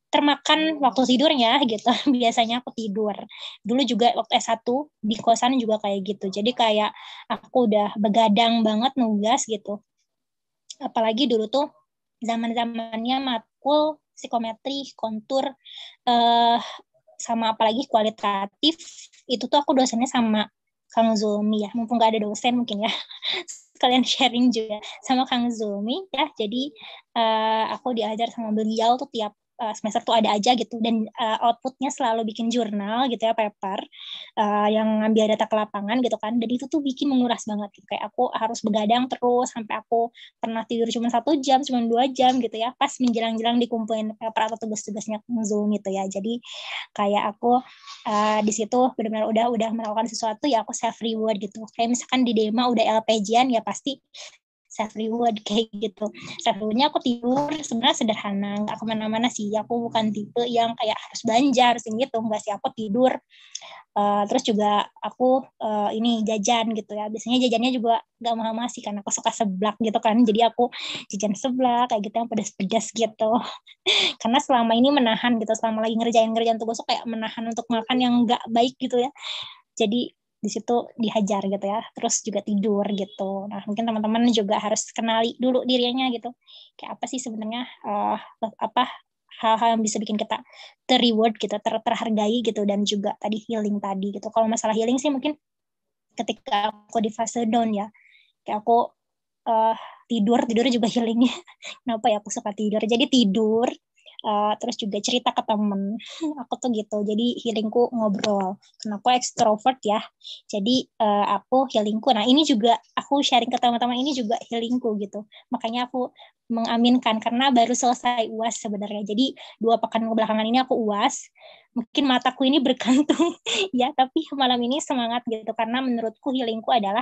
termakan waktu tidurnya gitu. Biasanya aku tidur. Dulu juga waktu S1 di kosan juga kayak gitu. Jadi kayak aku udah begadang banget nugas gitu. Apalagi dulu tuh zaman-zamannya matkul psikometri, kontur, sama apalagi kualitatif, itu tuh aku dosennya sama Kang Zulmi ya, mumpung gak ada dosen mungkin ya, sekalian sharing juga sama Kang Zulmi ya. Jadi aku diajar sama beliau tuh tiap semester tuh ada aja gitu, dan outputnya selalu bikin jurnal gitu ya, paper yang ngambil data ke lapangan gitu kan, dan itu tuh bikin menguras banget gitu. Kayak aku harus begadang terus sampai aku pernah tidur cuma 1 jam, cuma 2 jam gitu ya, pas menjelang-jelang dikumpulin paper atau tugas-tugasnya Zoom gitu ya. Jadi kayak aku di situ benar-benar udah melakukan sesuatu ya, aku self reward gitu. Kayak misalkan di Dema udah LPG-an ya pasti self reward kayak gitu. Self rewardnya aku tidur sebenarnya sederhana, nggak kemana-mana sih. Aku bukan tipe yang kayak harus belanja harus gitu, nggak sih, aku tidur. Terus juga aku ini jajan gitu ya. Biasanya jajannya juga nggak mahal-mahal sih, karena aku suka seblak gitu kan. Jadi aku jajan seblak kayak gitu yang pedas-pedas gitu. Karena selama ini menahan gitu, selama lagi ngerjain tugas kayak menahan untuk makan yang nggak baik gitu ya. Jadi di situ dihajar gitu ya, terus juga tidur gitu. Nah mungkin teman-teman juga harus kenali dulu dirinya gitu, kayak apa sih sebenarnya hal-hal yang bisa bikin kita ter-reward gitu, terhargai gitu, dan juga tadi healing tadi gitu. Kalau masalah healing sih mungkin ketika aku di fase down ya, kayak aku tidur juga healingnya. Kenapa ya aku suka tidur? Jadi tidur, terus juga cerita ke temen. Aku tuh gitu, jadi healingku ngobrol. Karena aku ekstrovert ya, jadi aku healingku. Nah ini juga aku sharing ke teman-teman, ini juga healingku gitu. Makanya aku mengaminkan karena baru selesai UAS sebenarnya. Jadi 2 pekan belakangan ini aku UAS. Mungkin mataku ini berkantung ya, tapi malam ini semangat gitu karena menurutku healingku adalah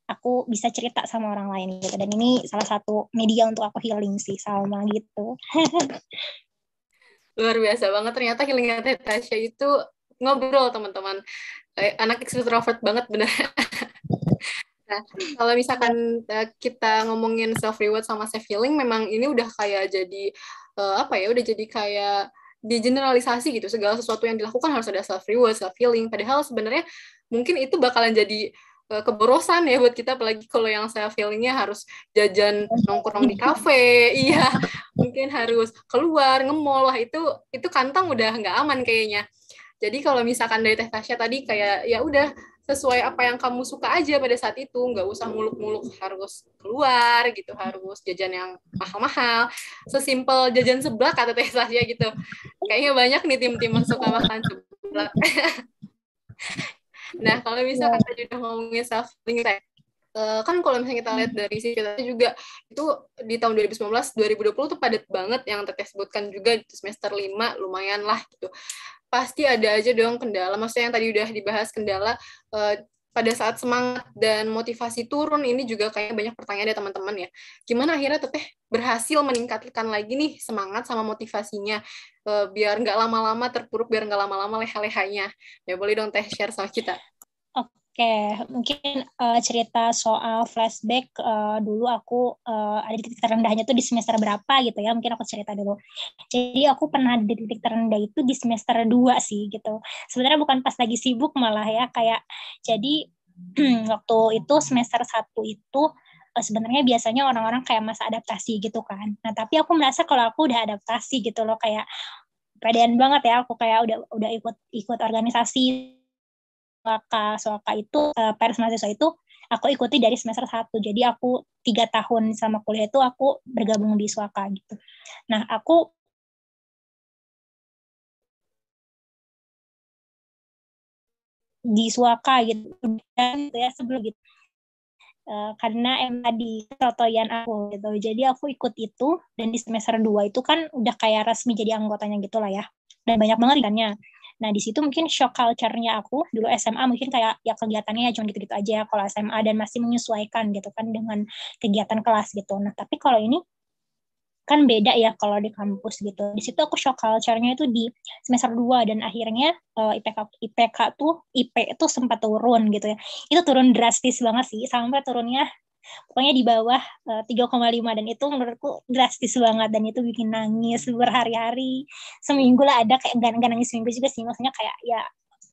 aku bisa cerita sama orang lain gitu. Dan ini salah satu media untuk aku healing sih, sama gitu. Luar biasa banget, ternyata healingnya Teh Tasya itu ngobrol, teman-teman. Anak extrovert banget bener. Nah, kalau misalkan kita ngomongin self reward sama self healing, memang ini udah kayak jadi apa ya? Udah jadi kayak digeneralisasi gitu. Segala sesuatu yang dilakukan harus ada self reward, self healing. Padahal sebenarnya mungkin itu bakalan jadi keborosan ya buat kita, apalagi kalau yang self healingnya harus jajan nongkrong di kafe, iya, mungkin harus keluar nge-mall. Wah, itu kantong udah nggak aman kayaknya. Jadi kalau misalkan dari Teh Tasya tadi kayak ya udah sesuai apa yang kamu suka aja pada saat itu, nggak usah muluk-muluk harus keluar gitu, harus jajan yang mahal-mahal, sesimpel jajan seblak kata Teh Tasya gitu. Kayaknya banyak nih tim-tim yang suka makan seblak. Nah, kalau misalkan tadi udah ngomongin self healing, kan kalau misalnya kita lihat dari sisi kita juga, itu di tahun 2019 2020 tuh padat banget yang Teteh sebutkan juga di semester 5, lumayan lah gitu. Pasti ada aja dong kendala, maksudnya yang tadi udah dibahas kendala pada saat semangat dan motivasi turun, ini juga kayaknya banyak pertanyaan dari teman-teman ya. Gimana akhirnya Teteh berhasil meningkatkan lagi nih semangat sama motivasinya, biar nggak lama-lama terpuruk, biar nggak lama-lama leha-lehanya. Ya boleh dong Teh share sama kita. Oke, mungkin cerita soal flashback dulu aku ada di titik terendahnya tuh di semester berapa gitu ya, mungkin aku cerita dulu. Jadi aku pernah di titik terendah itu di semester 2 sih gitu. Sebenarnya bukan pas lagi sibuk malah ya, kayak jadi waktu itu semester 1 itu sebenarnya biasanya orang-orang kayak masa adaptasi gitu kan. Nah, tapi aku merasa kalau aku udah adaptasi gitu loh, kayak pedean banget ya, aku kayak udah ikut organisasi Swaka itu, pers mahasiswa itu aku ikuti dari semester 1. Jadi aku 3 tahun sama kuliah itu aku bergabung di Swaka gitu. Nah, aku di Swaka gitu ya sebelum gitu. Karena tadi totoyan aku gitu. Jadi aku ikut itu, dan di semester 2 itu kan udah kayak resmi jadi anggotanya gitu lah ya. Dan banyak banget ikannya. Nah, di situ mungkin shock culture-nya aku dulu SMA mungkin kayak ya kegiatannya cuma gitu-gitu aja kalau SMA, dan masih menyesuaikan gitu kan dengan kegiatan kelas gitu. Nah, tapi kalau ini kan beda ya kalau di kampus gitu. Di situ aku shock culture-nya itu di semester 2, dan akhirnya IP itu sempat turun gitu ya. Itu turun drastis banget sih, sampai turunnya pokoknya di bawah 3,5, dan itu menurutku drastis banget, dan itu bikin nangis berhari-hari. Seminggu lah ada, kayak enggak nangis seminggu juga sih, maksudnya kayak ya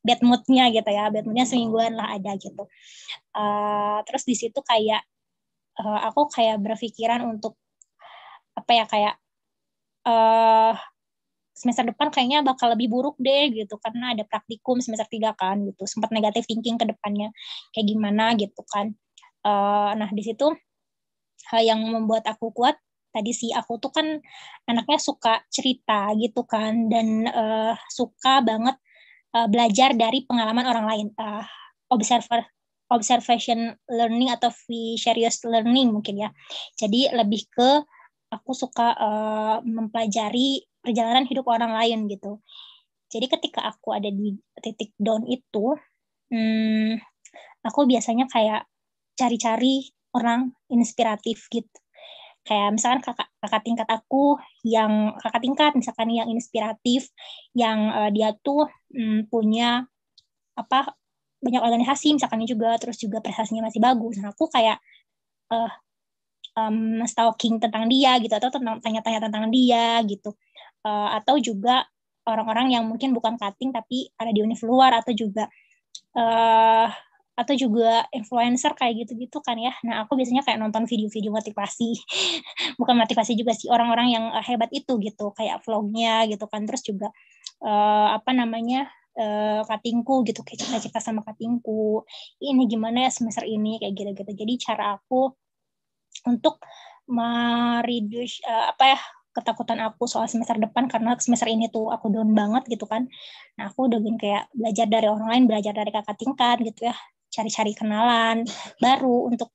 bad mood-nya gitu ya, bad mood-nya semingguan lah ada gitu. Terus di situ kayak aku kayak berpikiran untuk apa ya, kayak semester depan kayaknya bakal lebih buruk deh gitu, karena ada praktikum semester 3 kan gitu, sempat negatif thinking ke depannya kayak gimana gitu kan. Nah di situ hal yang membuat aku kuat tadi sih, aku tuh kan anaknya suka cerita gitu kan, dan suka banget belajar dari pengalaman orang lain, observation learning atau vicarious learning mungkin ya. Jadi lebih ke aku suka mempelajari perjalanan hidup orang lain gitu. Jadi ketika aku ada di titik down itu, aku biasanya kayak cari-cari orang inspiratif gitu. Kayak misalkan kakak tingkat aku, yang kakak tingkat misalkan yang inspiratif, yang dia tuh punya apa banyak organisasi misalkan juga, terus juga prestasinya masih bagus. Nah, aku kayak stalking tentang dia gitu, atau tanya-tanya tentang dia gitu, atau juga orang-orang yang mungkin bukan cutting tapi ada di univ luar, atau juga influencer kayak gitu-gitu kan ya. Nah, aku biasanya kayak nonton video-video motivasi, bukan motivasi juga sih, orang-orang yang hebat itu gitu, kayak vlognya gitu kan, terus juga cuttingku gitu, kayak cerita-cerita sama cuttingku, ini gimana ya semester ini kayak gitu-gitu. Jadi cara aku untuk mereduce ketakutan aku soal semester depan, karena semester ini tuh aku down banget gitu kan. Nah aku udah kayak belajar dari orang lain, belajar dari kakak tingkat gitu ya, cari-cari kenalan baru untuk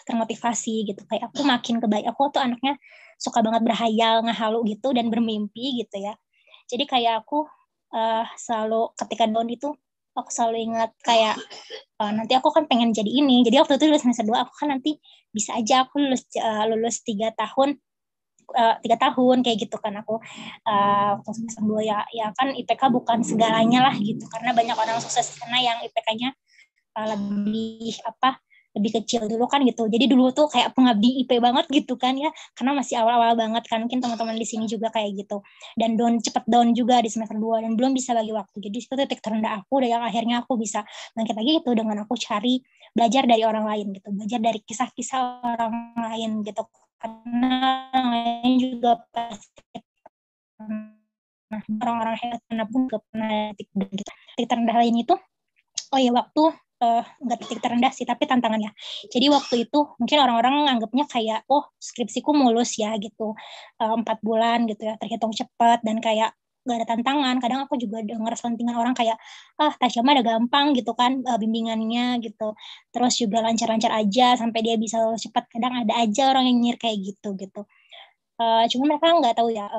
termotivasi gitu. Kayak aku makin kebaik, aku tuh anaknya suka banget berhayal, ngehalu gitu, dan bermimpi gitu ya. Jadi kayak aku selalu ketika down itu, aku selalu ingat kayak nanti aku kan pengen jadi ini. Jadi waktu itu lulus semester 2, aku kan nanti bisa aja aku lulus 3 tahun, 3 tahun kayak gitu kan aku waktu semester 2 ya kan IPK bukan segalanya lah gitu, karena banyak orang sukses karena yang IPK-nya lebih kecil dulu kan gitu. Jadi dulu tuh kayak pengabdi IP banget gitu kan ya, karena masih awal-awal banget kan. Mungkin teman-teman di sini juga kayak gitu. Dan cepet down juga di semester 2 dan belum bisa bagi waktu. Jadi itu titik terendah aku, dan yang akhirnya aku bisa bangkit lagi itu dengan aku cari belajar dari orang lain gitu. Belajar dari kisah-kisah orang lain gitu. Karena orang lain juga pasti orang-orang hebat pun gak pernah titik terendah lain itu. Oh ya, waktu nggak titik terendah sih, tapi tantangannya. Jadi waktu itu mungkin orang-orang anggapnya kayak, oh skripsiku mulus ya gitu, 4 bulan gitu ya, terhitung cepat dan kayak nggak ada tantangan. Kadang aku juga dengar selentingan orang kayak, Tasya mah ada gampang gitu kan bimbingannya gitu, terus juga lancar-lancar aja sampai dia bisa lulus cepat. Kadang ada aja orang yang nyir kayak gitu. Cuma mereka nggak tahu ya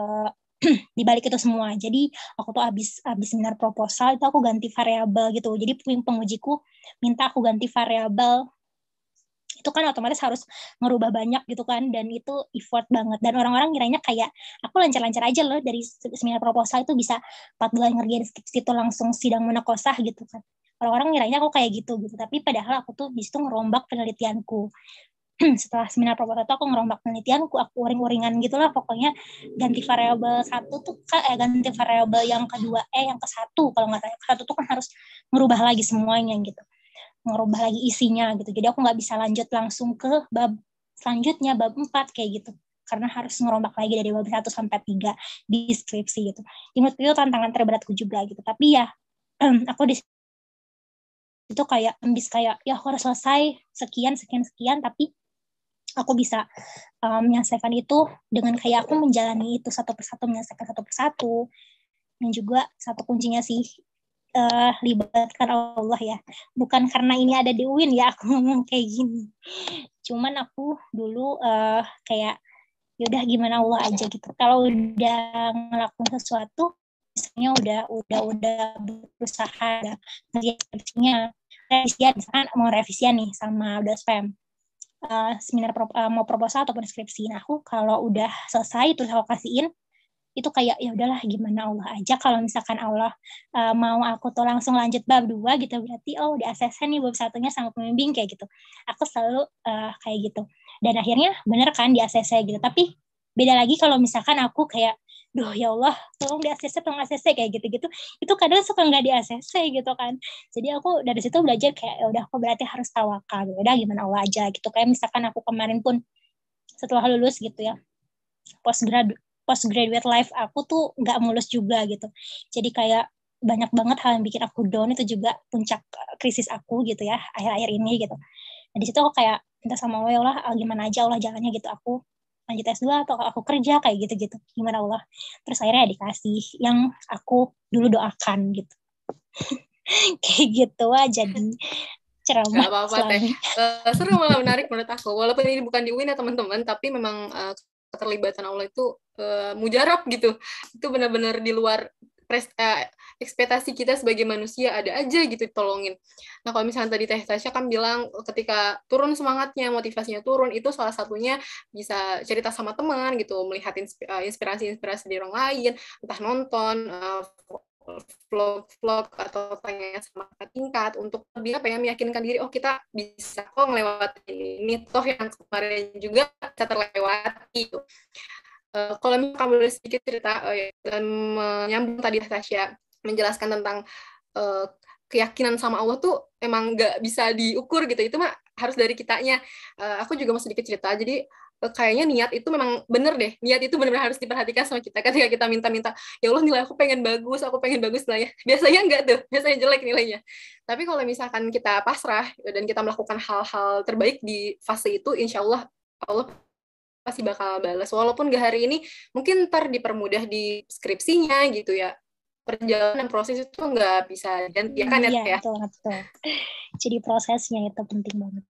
di balik itu semua. Jadi aku tuh abis seminar proposal itu aku ganti variabel gitu. Jadi pengujiku minta aku ganti variabel. Itu kan otomatis harus ngerubah banyak gitu kan, dan itu effort banget. Dan orang-orang ngiranya kayak aku lancar-lancar aja loh, dari seminar proposal itu bisa 4 bulan ngerjain skripsi itu langsung sidang munakosah gitu kan. Orang-orang ngiranya aku kayak gitu. Tapi padahal aku tuh di situ ngerombak penelitianku. Setelah seminar proposal itu aku ngerombak penelitianku, aku uring-uringan gitulah pokoknya. Ganti variabel satu tuh ganti variabel yang kedua yang ke satu kalau nggak salah. Ke satu tuh kan harus ngerubah lagi semuanya gitu, ngerubah lagi isinya gitu. Jadi aku nggak bisa lanjut langsung ke bab selanjutnya, bab 4 kayak gitu, karena harus ngerombak lagi dari bab 1 sampai 3 di skripsi gitu. Menurut itu tantangan terberatku juga gitu. Tapi ya aku di itu kayak ambis, kayak ya aku harus selesai sekian, tapi aku bisa menyelesaikan itu dengan kayak aku menjalani itu satu persatu, menyelesaikan satu persatu. Dan juga satu kuncinya sih, libatkan Allah ya. Bukan karena ini ada di UIN ya aku ngomong kayak gini. Cuman aku dulu kayak yaudah gimana Allah aja gitu. Kalau udah ngelakuin sesuatu, misalnya udah berusaha, ngerjain revisian, misalkan mau revisian nih sama udah spam, seminar mau proposal ataupun skripsi. Nah aku kalau udah selesai terus aku kasihin, itu kayak ya udahlah gimana Allah aja. Kalau misalkan Allah mau aku tuh langsung lanjut bab 2 gitu, berarti di ACC nih bab 1-nya sama pembimbing kayak gitu. Aku selalu kayak gitu. Dan akhirnya bener kan di ACC gitu. Tapi beda lagi kalau misalkan aku kayak, duh ya Allah tolong di ACC kayak gitu-gitu. Itu kadang suka nggak di ACC gitu kan. Jadi aku dari situ belajar kayak ya udah aku berarti harus tawakal. Ya udah gimana Allah aja gitu. Kayak misalkan aku kemarin pun setelah lulus gitu ya, postgraduate life aku tuh nggak mulus juga gitu. Jadi kayak banyak banget hal yang bikin aku down, itu juga puncak krisis aku gitu ya akhir-akhir ini gitu. Nah di situ aku kayak minta sama Allah, gimana aja Allah jalannya gitu, aku lanjut S2 atau aku kerja kayak gitu-gitu, gimana Allah. Terus akhirnya dikasih yang aku dulu doakan gitu. Kayak gitu aja, jadi ceramah. Gak apa-apa Teh. Seru, malah menarik menurut aku. Walaupun ini bukan di UIN ya teman-teman, tapi memang keterlibatan Allah itu mujarab gitu. Itu benar-benar di luar ekspektasi kita sebagai manusia, ada aja gitu tolongin. Nah kalau misalnya tadi Teh Tasya kan bilang ketika turun semangatnya, motivasinya turun, itu salah satunya bisa cerita sama teman gitu, melihat inspirasi-inspirasi dari orang lain, entah nonton vlog atau tanya sama tingkat untuk lebih meyakinkan diri, kita bisa kok ngelewatin ini, toh yang kemarin juga bisa terlewati gitu. Kalau misalkan boleh sedikit cerita dan menyambung tadi Tasya menjelaskan tentang keyakinan sama Allah tuh emang nggak bisa diukur gitu, itu mah harus dari kitanya. Aku juga mau sedikit cerita, jadi kayaknya niat itu memang bener deh, niat itu benar-benar harus diperhatikan sama kita. Ketika kita minta-minta, ya Allah nilai aku pengen bagus nilainya, biasanya enggak tuh, biasanya jelek nilainya. Tapi kalau misalkan kita pasrah dan kita melakukan hal-hal terbaik di fase itu, insya Allah pasti bakal balas. Walaupun gak hari ini, mungkin ntar dipermudah di skripsinya gitu ya. Perjalanan proses itu nggak bisa gantikan ya. Iya, betul. Jadi prosesnya itu penting banget.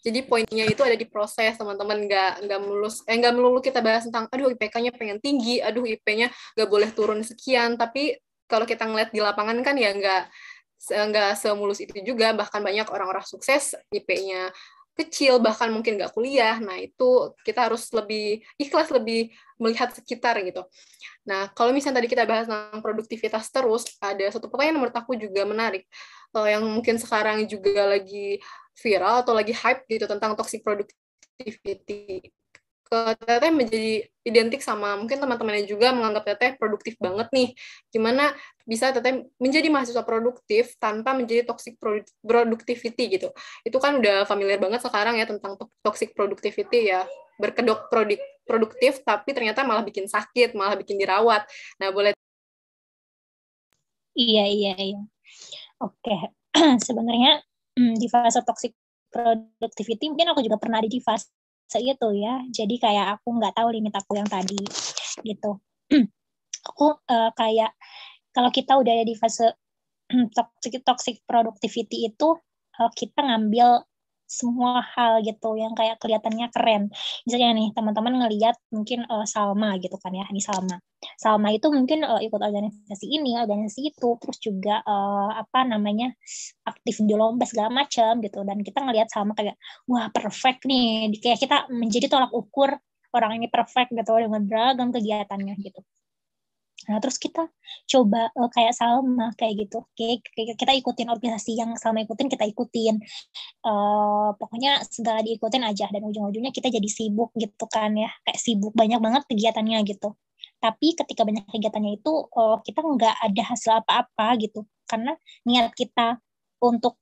Jadi poinnya itu ada di proses, teman-teman. Nggak melulu kita bahas tentang aduh IPK-nya pengen tinggi, aduh IP-nya nggak boleh turun sekian. Tapi kalau kita ngeliat di lapangan kan ya nggak semulus itu juga. Bahkan banyak orang-orang sukses IP-nya kecil, bahkan mungkin nggak kuliah. Nah, itu kita harus lebih ikhlas, lebih melihat sekitar gitu. Nah, kalau misalnya tadi kita bahas tentang produktivitas terus, ada satu pertanyaan menurut aku juga menarik, yang mungkin sekarang juga lagi viral atau lagi hype gitu tentang toxic productivity. Teteh menjadi identik sama mungkin teman-temannya juga menganggap Teteh produktif banget nih. Gimana bisa Teteh menjadi mahasiswa produktif tanpa menjadi toxic productivity gitu. Itu kan udah familiar banget sekarang ya tentang toxic productivity ya. Berkedok produktif tapi ternyata malah bikin sakit, malah bikin dirawat. Nah, boleh. Iya. Oke. Sebenarnya di fase toxic productivity mungkin aku juga pernah ada di fase itu ya. Jadi kayak aku nggak tahu limit aku yang tadi gitu. Aku kayak kalau kita udah ada di fase toxic productivity itu kita ngambil semua hal gitu yang kayak kelihatannya keren. Misalnya nih teman-teman ngelihat mungkin Salma gitu kan ya, ini Salma itu mungkin ikut organisasi ini, organisasi itu, terus juga aktif di lomba segala macam gitu. Dan kita ngelihat Salma kayak wah perfect nih, kayak kita menjadi tolak ukur orang ini perfect gitu dengan beragam kegiatannya gitu. Nah, terus kita coba kayak Salma kayak gitu. Kita ikutin organisasi yang Salma ikutin, kita ikutin. Pokoknya segala diikutin aja. Dan ujung-ujungnya kita jadi sibuk gitu kan ya. Kayak sibuk, banyak banget kegiatannya gitu. Tapi ketika banyak kegiatannya itu, kita nggak ada hasil apa-apa gitu. Karena niat kita untuk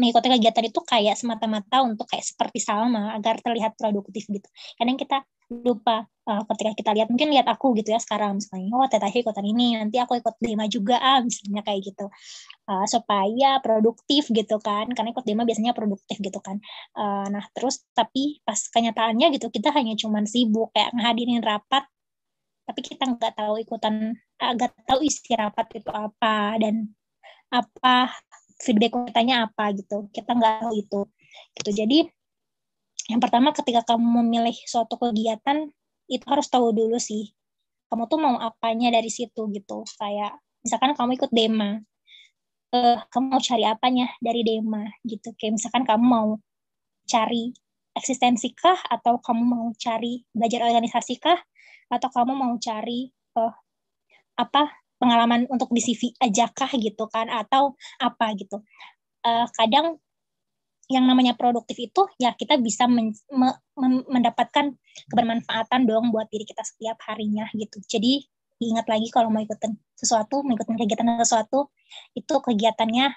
mengikuti kegiatan itu kayak semata-mata untuk kayak seperti Salma, agar terlihat produktif gitu. Kadang kita lupa ketika kita mungkin lihat aku gitu ya sekarang misalnya, oh Teteh ikutan ini, nanti aku ikut Dema juga misalnya kayak gitu, supaya produktif gitu kan, karena ikut Dema biasanya produktif gitu kan. Nah terus tapi pas kenyataannya gitu kita hanya cuman sibuk kayak ngehadirin rapat, tapi kita nggak tahu isi rapat itu apa dan apa feedback katanya apa gitu, kita nggak tahu itu gitu. Jadi yang pertama ketika kamu memilih suatu kegiatan itu harus tahu dulu sih kamu tuh mau apanya dari situ gitu. Kayak misalkan kamu ikut Dema, kamu mau cari apanya dari Dema gitu. Kayak misalkan kamu mau cari eksistensi kah, atau kamu mau cari belajar organisasi kah, atau kamu mau cari pengalaman untuk di CV aja kah gitu kan, atau apa gitu. Kadang yang namanya produktif itu ya kita bisa mendapatkan kebermanfaatan dong buat diri kita setiap harinya gitu. Jadi diingat lagi kalau mau ikutin kegiatan sesuatu, itu kegiatannya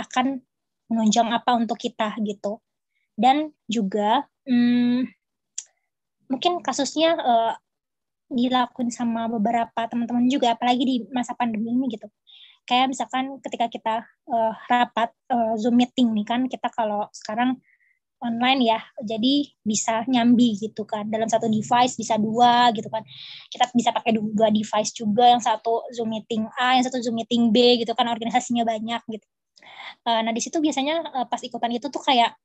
akan menunjang apa untuk kita gitu. Dan juga mungkin kasusnya dilakuin sama beberapa teman-teman juga, apalagi di masa pandemi ini gitu. Kayak misalkan ketika kita rapat Zoom meeting nih kan, kita kalau sekarang online ya, jadi bisa nyambi gitu kan, dalam satu device bisa dua gitu kan, kita bisa pakai dua device juga, yang satu Zoom meeting A, yang satu Zoom meeting B gitu kan, organisasinya banyak gitu. Nah di situ biasanya pas ikutan itu tuh kayak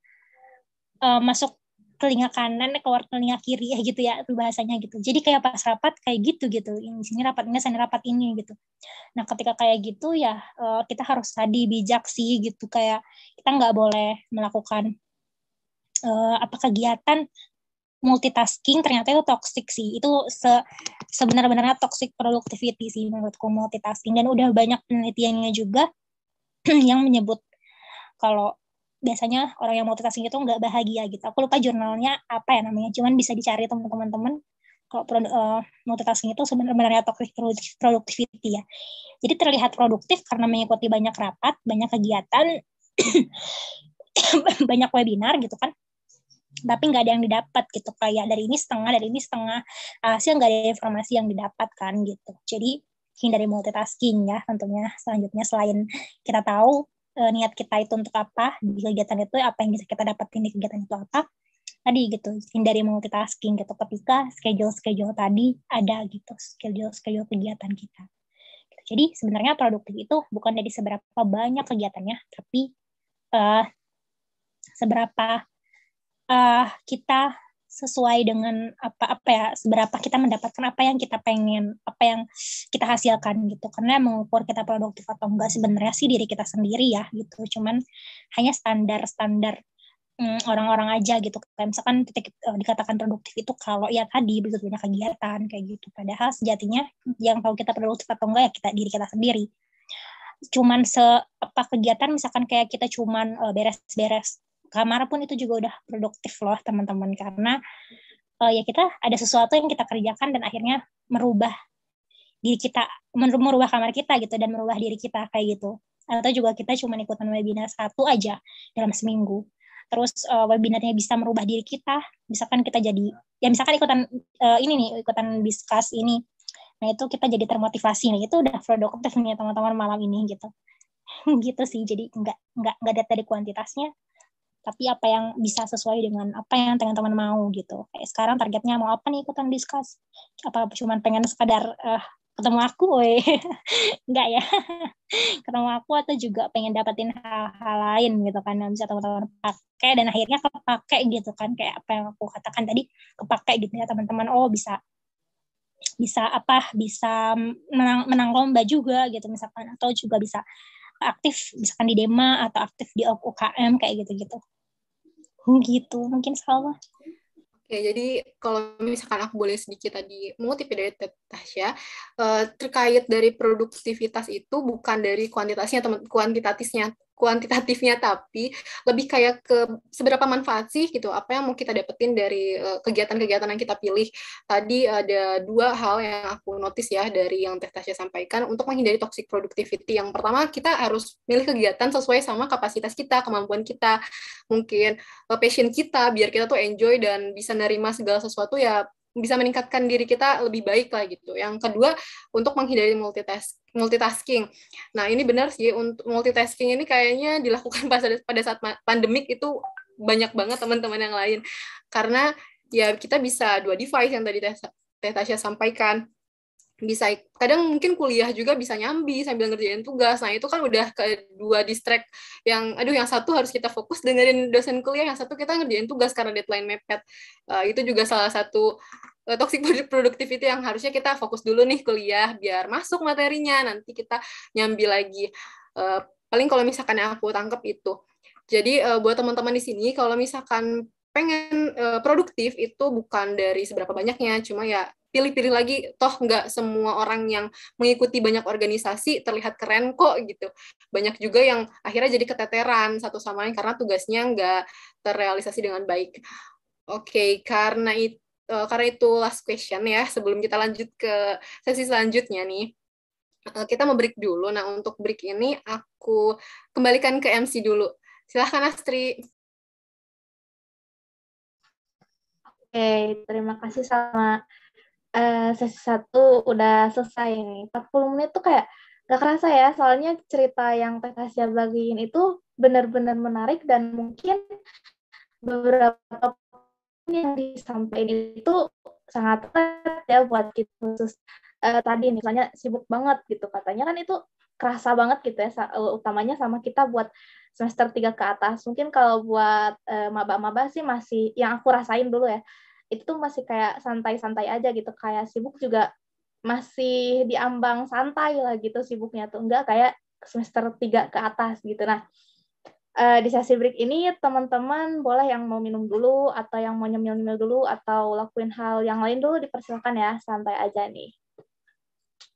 masuk telinga kanan keluar telinga kiri ya gitu ya bahasanya gitu. Jadi kayak pas rapat kayak gitu ini sini rapat ini, sana rapat ini gitu. Nah ketika kayak gitu ya kita harus tadi bijak sih gitu, kayak kita nggak boleh melakukan kegiatan multitasking. Ternyata itu toxic sih, itu sebenarnya toxic productivity sih menurutku multitasking. Dan udah banyak penelitiannya juga yang menyebut kalau biasanya orang yang multitasking itu nggak bahagia gitu. Aku lupa jurnalnya apa ya namanya, cuman bisa dicari teman-teman. Kalau multitasking itu sebenarnya toxic productivity ya. Jadi terlihat produktif karena mengikuti banyak rapat, banyak kegiatan, banyak webinar gitu kan. Tapi nggak ada yang didapat gitu, kayak dari ini setengah, hasil nggak ada informasi yang didapatkan gitu. Jadi hindari multitasking ya tentunya. Selanjutnya selain kita tahu niat kita itu untuk apa di kegiatan itu, apa yang bisa kita dapatin di kegiatan itu apa, tadi gitu, hindari multitasking gitu ketika schedule tadi ada gitu, schedule kegiatan kita. Jadi sebenarnya produktif itu bukan dari seberapa banyak kegiatannya, tapi seberapa kita sesuai dengan apa ya, seberapa kita mendapatkan apa yang kita pengen, apa yang kita hasilkan gitu. Karena mengukur kita produktif atau enggak sebenarnya sih diri kita sendiri ya gitu. Cuman hanya standar orang-orang aja gitu. Kayak misalkan dikatakan produktif itu kalau ya tadi begitu banyak kegiatan kayak gitu. Padahal sejatinya yang tahu kita produktif atau enggak ya diri kita sendiri. Cuman kegiatan misalkan kayak kita cuman beres-beres kamar pun itu juga udah produktif loh teman-teman, karena ya kita ada sesuatu yang kita kerjakan dan akhirnya merubah diri kita, merubah kamar kita gitu dan merubah diri kita kayak gitu. Atau juga kita cuma ikutan webinar 1 aja dalam seminggu, terus webinarnya bisa merubah diri kita, misalkan kita jadi ya misalkan ikutan discuss ini, nah itu kita jadi termotivasi nih, itu udah produktif nih teman-teman malam ini gitu. Gitu sih, jadi nggak data dari kuantitasnya, tapi apa yang bisa sesuai dengan apa yang teman-teman mau gitu. Kayak sekarang targetnya mau apa nih ikutan discuss? Apa cuma pengen sekadar ketemu aku, enggak ya? Ketemu aku atau juga pengen dapetin hal-hal lain gitu kan yang bisa teman-teman pakai dan akhirnya kepake gitu kan, kayak apa yang aku katakan tadi, kepake gitu ya teman-teman. Oh bisa menang lomba juga gitu misalkan, atau juga bisa aktif misalkan di Dema atau aktif di UKM kayak gitu-gitu. Gitu mungkin Salma. Oke, jadi kalau misalkan aku boleh sedikit tadi mengutip dari Tasya, terkait dari produktivitas itu bukan dari kuantitatifnya, tapi lebih kayak ke seberapa manfaat sih gitu, apa yang mau kita dapetin dari kegiatan-kegiatan yang kita pilih. Tadi ada 2 hal yang aku notice ya dari yang Tasya sampaikan untuk menghindari toxic productivity. Yang pertama, kita harus milih kegiatan sesuai sama kapasitas kita, kemampuan kita, mungkin passion kita, biar kita tuh enjoy dan bisa nerima segala sesuatu, ya bisa meningkatkan diri kita lebih baik lah gitu. Yang kedua, untuk menghindari multitasking. Nah, ini benar sih, untuk multitasking ini kayaknya dilakukan pada saat pandemik itu banyak banget teman-teman yang lain. Karena ya kita bisa 2 device yang tadi Teh Tasya sampaikan. Bisa kadang mungkin kuliah juga bisa nyambi sambil ngerjain tugas. Nah, itu kan udah kedua distract yang yang satu harus kita fokus dengerin dosen kuliah, yang satu kita ngerjain tugas karena deadline mepet. Itu juga salah satu toxic productivity yang harusnya kita fokus dulu nih kuliah biar masuk materinya, nanti kita nyambi lagi. Paling kalau misalkan yang aku tangkap itu. Jadi buat teman-teman di sini, kalau misalkan pengen produktif itu bukan dari seberapa banyaknya, cuma ya pilih-pilih lagi, toh nggak semua orang yang mengikuti banyak organisasi terlihat keren kok gitu. Banyak juga yang akhirnya jadi keteteran satu sama lain karena tugasnya nggak terrealisasi dengan baik. Oke, karena itu last question ya, sebelum kita lanjut ke sesi selanjutnya nih. Kita mau break dulu. Nah, untuk break ini aku kembalikan ke MC dulu. Silahkan Astri. Oke, terima kasih sama sesi 1 udah selesai nih. 40 menit tuh kayak gak kerasa ya, soalnya cerita yang Teh Tasya bagiin itu benar-benar menarik dan mungkin beberapa yang disampaikan itu sangat berat ya buat kita, khusus tadi misalnya sibuk banget gitu katanya, kan itu kerasa banget gitu ya, utamanya sama kita buat semester 3 ke atas. Mungkin kalau buat maba-maba sih masih, yang aku rasain dulu ya, itu tuh masih kayak santai-santai aja gitu, kayak sibuk juga masih diambang santai lah gitu sibuknya tuh, enggak kayak semester 3 ke atas gitu. Nah, di sesi break ini teman-teman boleh yang mau minum dulu atau yang mau nyemil-nyemil dulu atau lakuin hal yang lain dulu, dipersilakan ya, santai aja nih.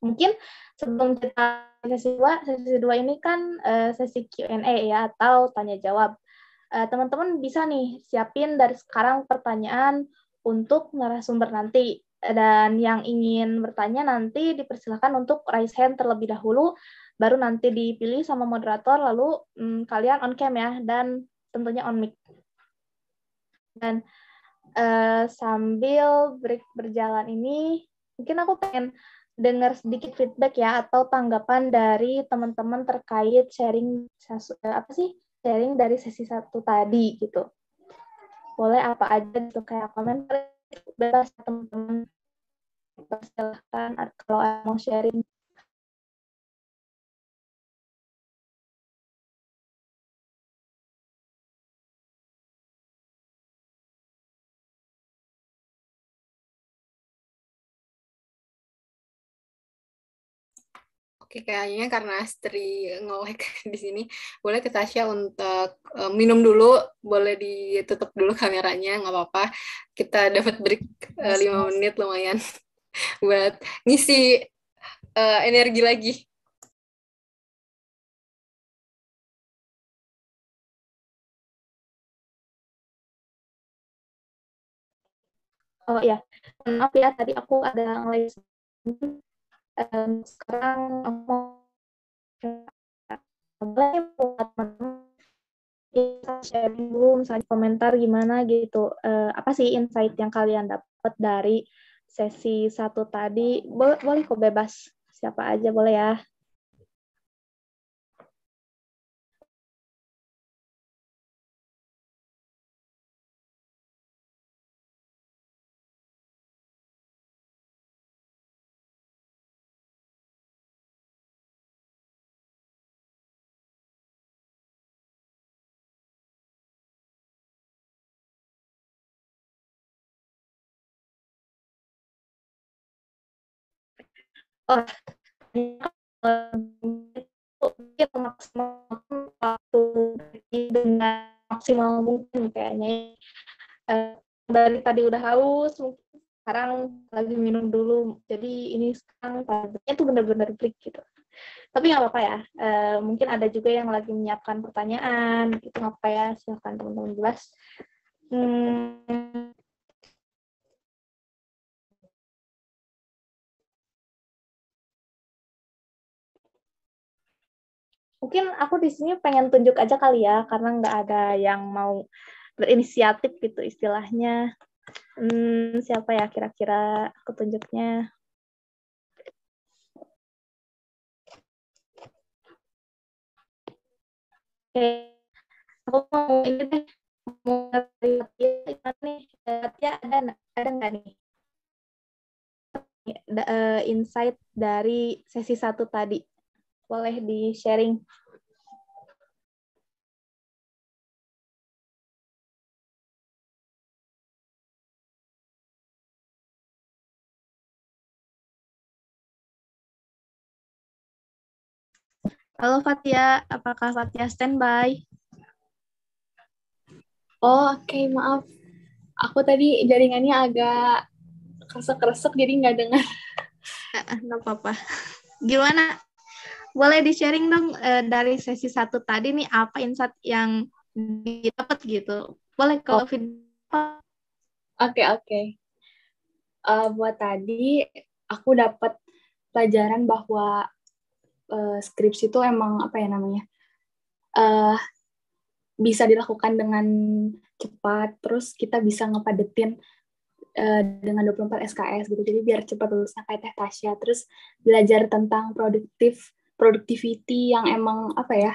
Mungkin sebelum kita sesi 2 ini kan sesi Q&A ya, atau tanya jawab. Teman-teman bisa nih siapin dari sekarang pertanyaan untuk narasumber nanti, dan yang ingin bertanya nanti dipersilakan untuk raise hand terlebih dahulu, baru nanti dipilih sama moderator, lalu kalian on cam ya, dan tentunya on mic. Dan sambil break berjalan ini, mungkin aku pengen dengar sedikit feedback ya, atau tanggapan dari teman-teman terkait sharing dari sesi 1 tadi gitu. boleh apa aja gitu, kayak komentar bebas teman-teman, silahkan kalau mau sharing. Oke, kayaknya karena Astri nge-lag di sini, boleh ke Tasya untuk minum dulu, boleh ditutup dulu kameranya, nggak apa-apa. Kita dapat break 5 menit lumayan buat ngisi energi lagi. Oh ya, maaf ya tadi aku ada nge-lag. Sekarang aku mau boleh buat teman-teman sharing dulu, misalnya komentar gimana gitu. Apa sih insight yang kalian dapat dari sesi 1 tadi? Boleh kok, bebas. Siapa aja boleh ya. Oh, mungkin maksimal waktu dengan maksimal mungkin kayaknya. Dari tadi udah haus, mungkin sekarang lagi minum dulu. Jadi ini sekarang paginya tuh benar-benar break gitu. Tapi nggak apa-apa ya. Mungkin ada juga yang lagi menyiapkan pertanyaan. Itu nggak apa ya. Silahkan teman-teman jelas. Mungkin aku di sini pengen tunjuk aja kali ya, karena nggak ada yang mau berinisiatif gitu istilahnya. Siapa ya kira-kira aku tunjuknya? Oke, aku mau ini deh, mau dari Fatia nih. Fatia ada nggak nih insight dari sesi 1 tadi? Boleh di-sharing. Halo Fatia, apakah Fatia standby? Oh, oke, maaf. Aku tadi jaringannya agak kresek-kresek, jadi nggak dengar. Nggak apa-apa. Gimana? Boleh di-sharing dong dari sesi 1 tadi nih, apa insight yang didapat gitu. Boleh kalau Oke. Buat tadi, aku dapat pelajaran bahwa skripsi itu emang apa ya namanya, bisa dilakukan dengan cepat, terus kita bisa ngepadetin dengan 24 SKS gitu, jadi biar cepat lulusnya kayak Teh Tasya. Terus belajar tentang productivity yang emang apa ya,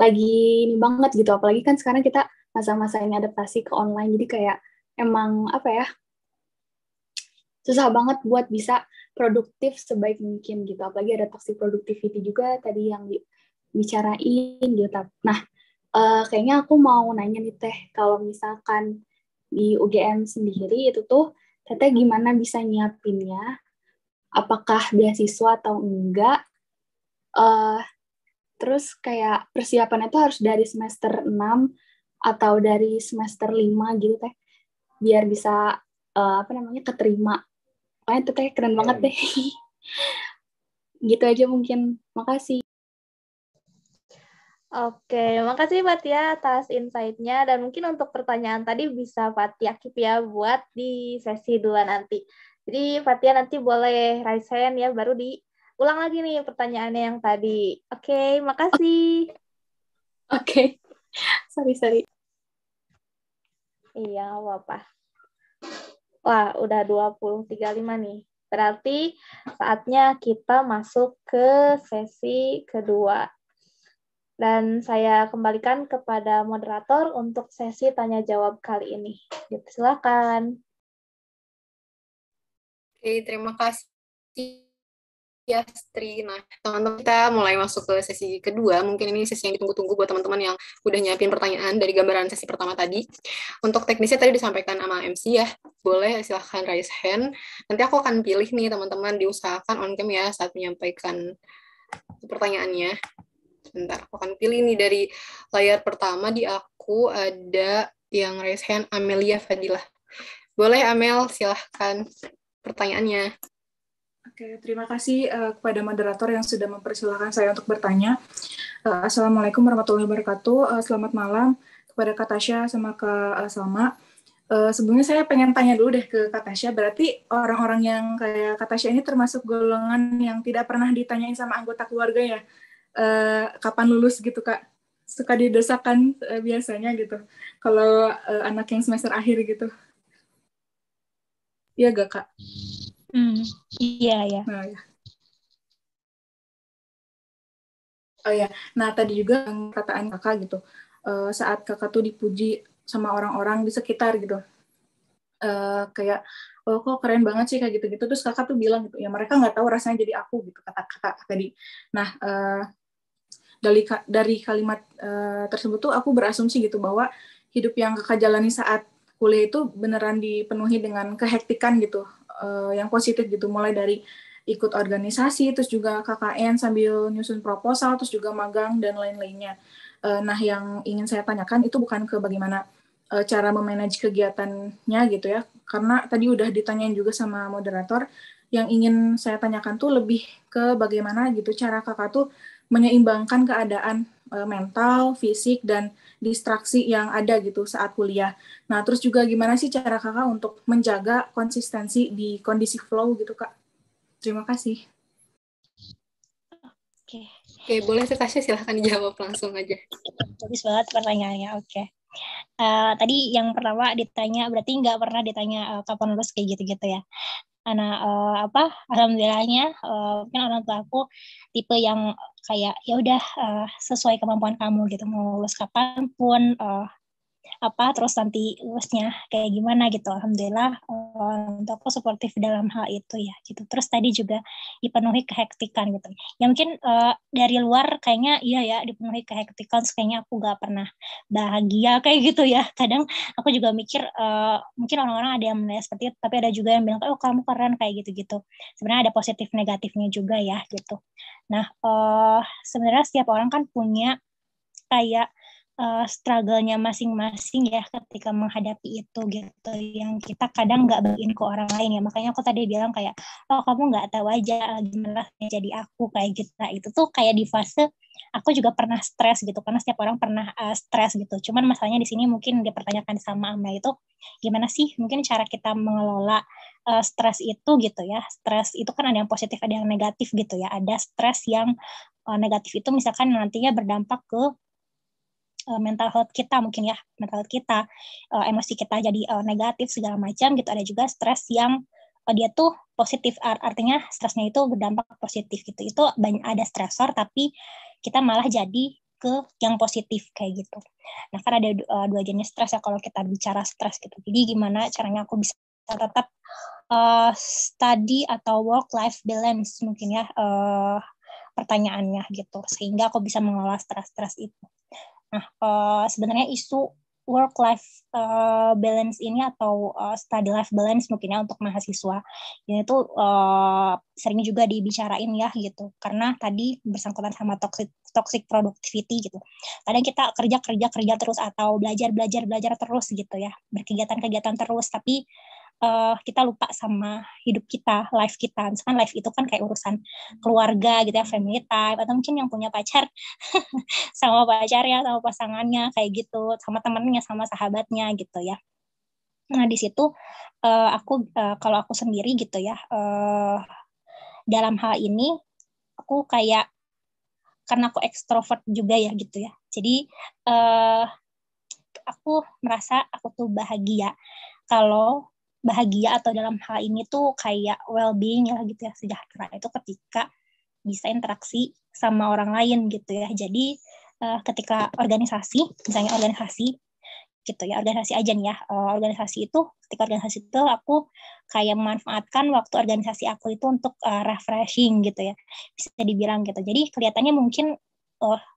lagi ini banget gitu, apalagi kan sekarang kita masa-masa ini adaptasi ke online, jadi kayak emang apa ya, susah banget buat bisa produktif sebaik mungkin gitu, apalagi ada toxic productivity juga tadi yang dibicarain gitu. Nah, kayaknya aku mau nanya nih Teh, kalau misalkan di UGM sendiri itu tuh Teteh gimana bisa nyiapinnya? Apakah beasiswa atau enggak? Terus kayak persiapannya tuh harus dari semester 6 atau dari semester 5 gitu Teh, biar bisa apa namanya, keterima. Pokoknya Teteh keren banget deh. Gitu aja mungkin. Makasih. Oke, makasih Fatia atas insight-nya, dan mungkin untuk pertanyaan tadi bisa Fatia keep ya buat di sesi 2 nanti. Jadi Fatia nanti boleh raise hand ya, baru diulang lagi nih pertanyaannya yang tadi. Oke, makasih. Oke. Sorry. Iya, nggak apa-apa. Wah, udah 20.35 nih. Berarti saatnya kita masuk ke sesi kedua. Dan saya kembalikan kepada moderator untuk sesi tanya jawab kali ini. Gitu, silakan. Oke, terima kasih ya, Stri. Nah, teman-teman, kita mulai masuk ke sesi kedua. Mungkin ini sesi yang ditunggu-tunggu buat teman-teman yang udah nyiapin pertanyaan dari gambaran sesi pertama tadi. Untuk teknisnya tadi disampaikan sama MC ya. Boleh silahkan raise hand. Nanti aku akan pilih nih teman-teman, diusahakan on cam ya saat menyampaikan pertanyaannya. Sebentar, aku akan pilih nih dari layar pertama di aku ada yang raise hand, Amelia Fadilah. Boleh Amel, silahkan pertanyaannya. Oke, terima kasih kepada moderator yang sudah mempersilahkan saya untuk bertanya. Assalamualaikum warahmatullahi wabarakatuh. Selamat malam kepada Kak Tasya sama Kak Salma. Sebelumnya saya pengen tanya dulu deh ke Kak Tasya, berarti orang-orang yang kayak Kak Tasya ini termasuk golongan yang tidak pernah ditanyain sama anggota keluarga ya? Kapan lulus gitu Kak? Suka didesakan biasanya gitu. Kalau anak yang semester akhir gitu. Iya gak Kak? Iya, ya. Nah, ya. Oh ya, nah tadi juga perkataan kakak gitu, saat kakak tuh dipuji sama orang-orang di sekitar gitu, kayak oh kok keren banget sih kayak gitu-gitu, terus kakak tuh bilang gitu, ya mereka nggak tahu rasanya jadi aku gitu, kata kakak tadi. Nah dari kalimat tersebut tuh aku berasumsi gitu bahwa hidup yang kakak jalani saat kuliah itu beneran dipenuhi dengan kehektikan gitu, yang positif gitu, mulai dari ikut organisasi, terus juga KKN sambil nyusun proposal, terus juga magang dan lain-lainnya. Nah, yang ingin saya tanyakan itu bukan ke bagaimana cara memanage kegiatannya gitu ya, karena tadi udah ditanyain juga sama moderator. Yang ingin saya tanyakan tuh lebih ke bagaimana gitu cara kakak tuh menyeimbangkan keadaan mental, fisik, dan distraksi yang ada gitu saat kuliah. Nah, terus juga gimana sih cara kakak untuk menjaga konsistensi di kondisi flow gitu, Kak? Terima kasih. Oke, boleh Tasya silahkan dijawab langsung aja. Bagus banget pertanyaannya, oke. Tadi yang pertama ditanya, berarti nggak pernah ditanya kapan lulus kayak gitu-gitu ya. Karena alhamdulillahnya mungkin orang tua aku tipe yang kayak ya udah sesuai kemampuan kamu gitu, mau lulus kapanpun, terus nanti lulusnya kayak gimana gitu. Alhamdulillah untuk aku suportif dalam hal itu ya gitu. Terus tadi juga dipenuhi kehektikan gitu ya, mungkin dari luar kayaknya iya ya dipenuhi kehektikan, kayaknya aku gak pernah bahagia kayak gitu ya. Kadang aku juga mikir mungkin orang-orang ada yang menilai seperti itu, tapi ada juga yang bilang oh kamu keren kayak gitu-gitu. Sebenarnya ada positif negatifnya juga ya gitu. Nah sebenarnya setiap orang kan punya kayak struggle-nya masing-masing ya ketika menghadapi itu gitu, yang kita kadang nggak bagiin ke orang lain ya. Makanya aku tadi bilang kayak oh kamu nggak tahu aja gimana jadi aku kayak gitu. Nah itu tuh kayak di fase aku juga pernah stres gitu, karena setiap orang pernah stres gitu. Cuman masalahnya di sini mungkin dipertanyakan sama Amel itu gimana sih mungkin cara kita mengelola stres itu gitu ya. Stres itu kan ada yang positif ada yang negatif gitu ya. Ada stres yang negatif itu misalkan nantinya berdampak ke mental health kita mungkin ya, mental health kita, emosi kita jadi negatif segala macam gitu. Ada juga stres yang dia tuh positif, artinya stresnya itu berdampak positif gitu. Itu ada stresor tapi kita malah jadi ke yang positif kayak gitu. Nah kan ada dua jenis stres ya kalau kita bicara stres gitu. Jadi gimana caranya aku bisa tetap study atau work life balance mungkin ya pertanyaannya gitu, sehingga aku bisa mengelola stres-stres itu. Nah, sebenarnya isu work-life balance ini atau study life balance mungkin ya untuk mahasiswa ini tuh sering juga dibicarain ya gitu, karena tadi bersangkutan sama toxic productivity gitu. Kadang kita kerja terus atau belajar terus gitu ya, berkegiatan terus, tapi kita lupa sama hidup kita, life kita. Misalkan life itu kan kayak urusan keluarga gitu ya, family time, atau mungkin yang punya pacar sama pacarnya, sama pasangannya kayak gitu, sama temennya, sama sahabatnya gitu ya. Nah di situ kalau aku sendiri gitu ya, dalam hal ini aku kayak karena aku ekstrovert juga ya gitu ya. Jadi aku merasa aku tuh bahagia kalau bahagia atau dalam hal ini tuh kayak well-being ya gitu ya, sejahtera itu ketika bisa interaksi sama orang lain gitu ya. Jadi ketika organisasi, misalnya organisasi gitu ya, organisasi aja nih ya, organisasi itu, ketika organisasi itu aku kayak memanfaatkan waktu organisasi aku itu untuk refreshing gitu ya, bisa dibilang gitu. Jadi kelihatannya mungkin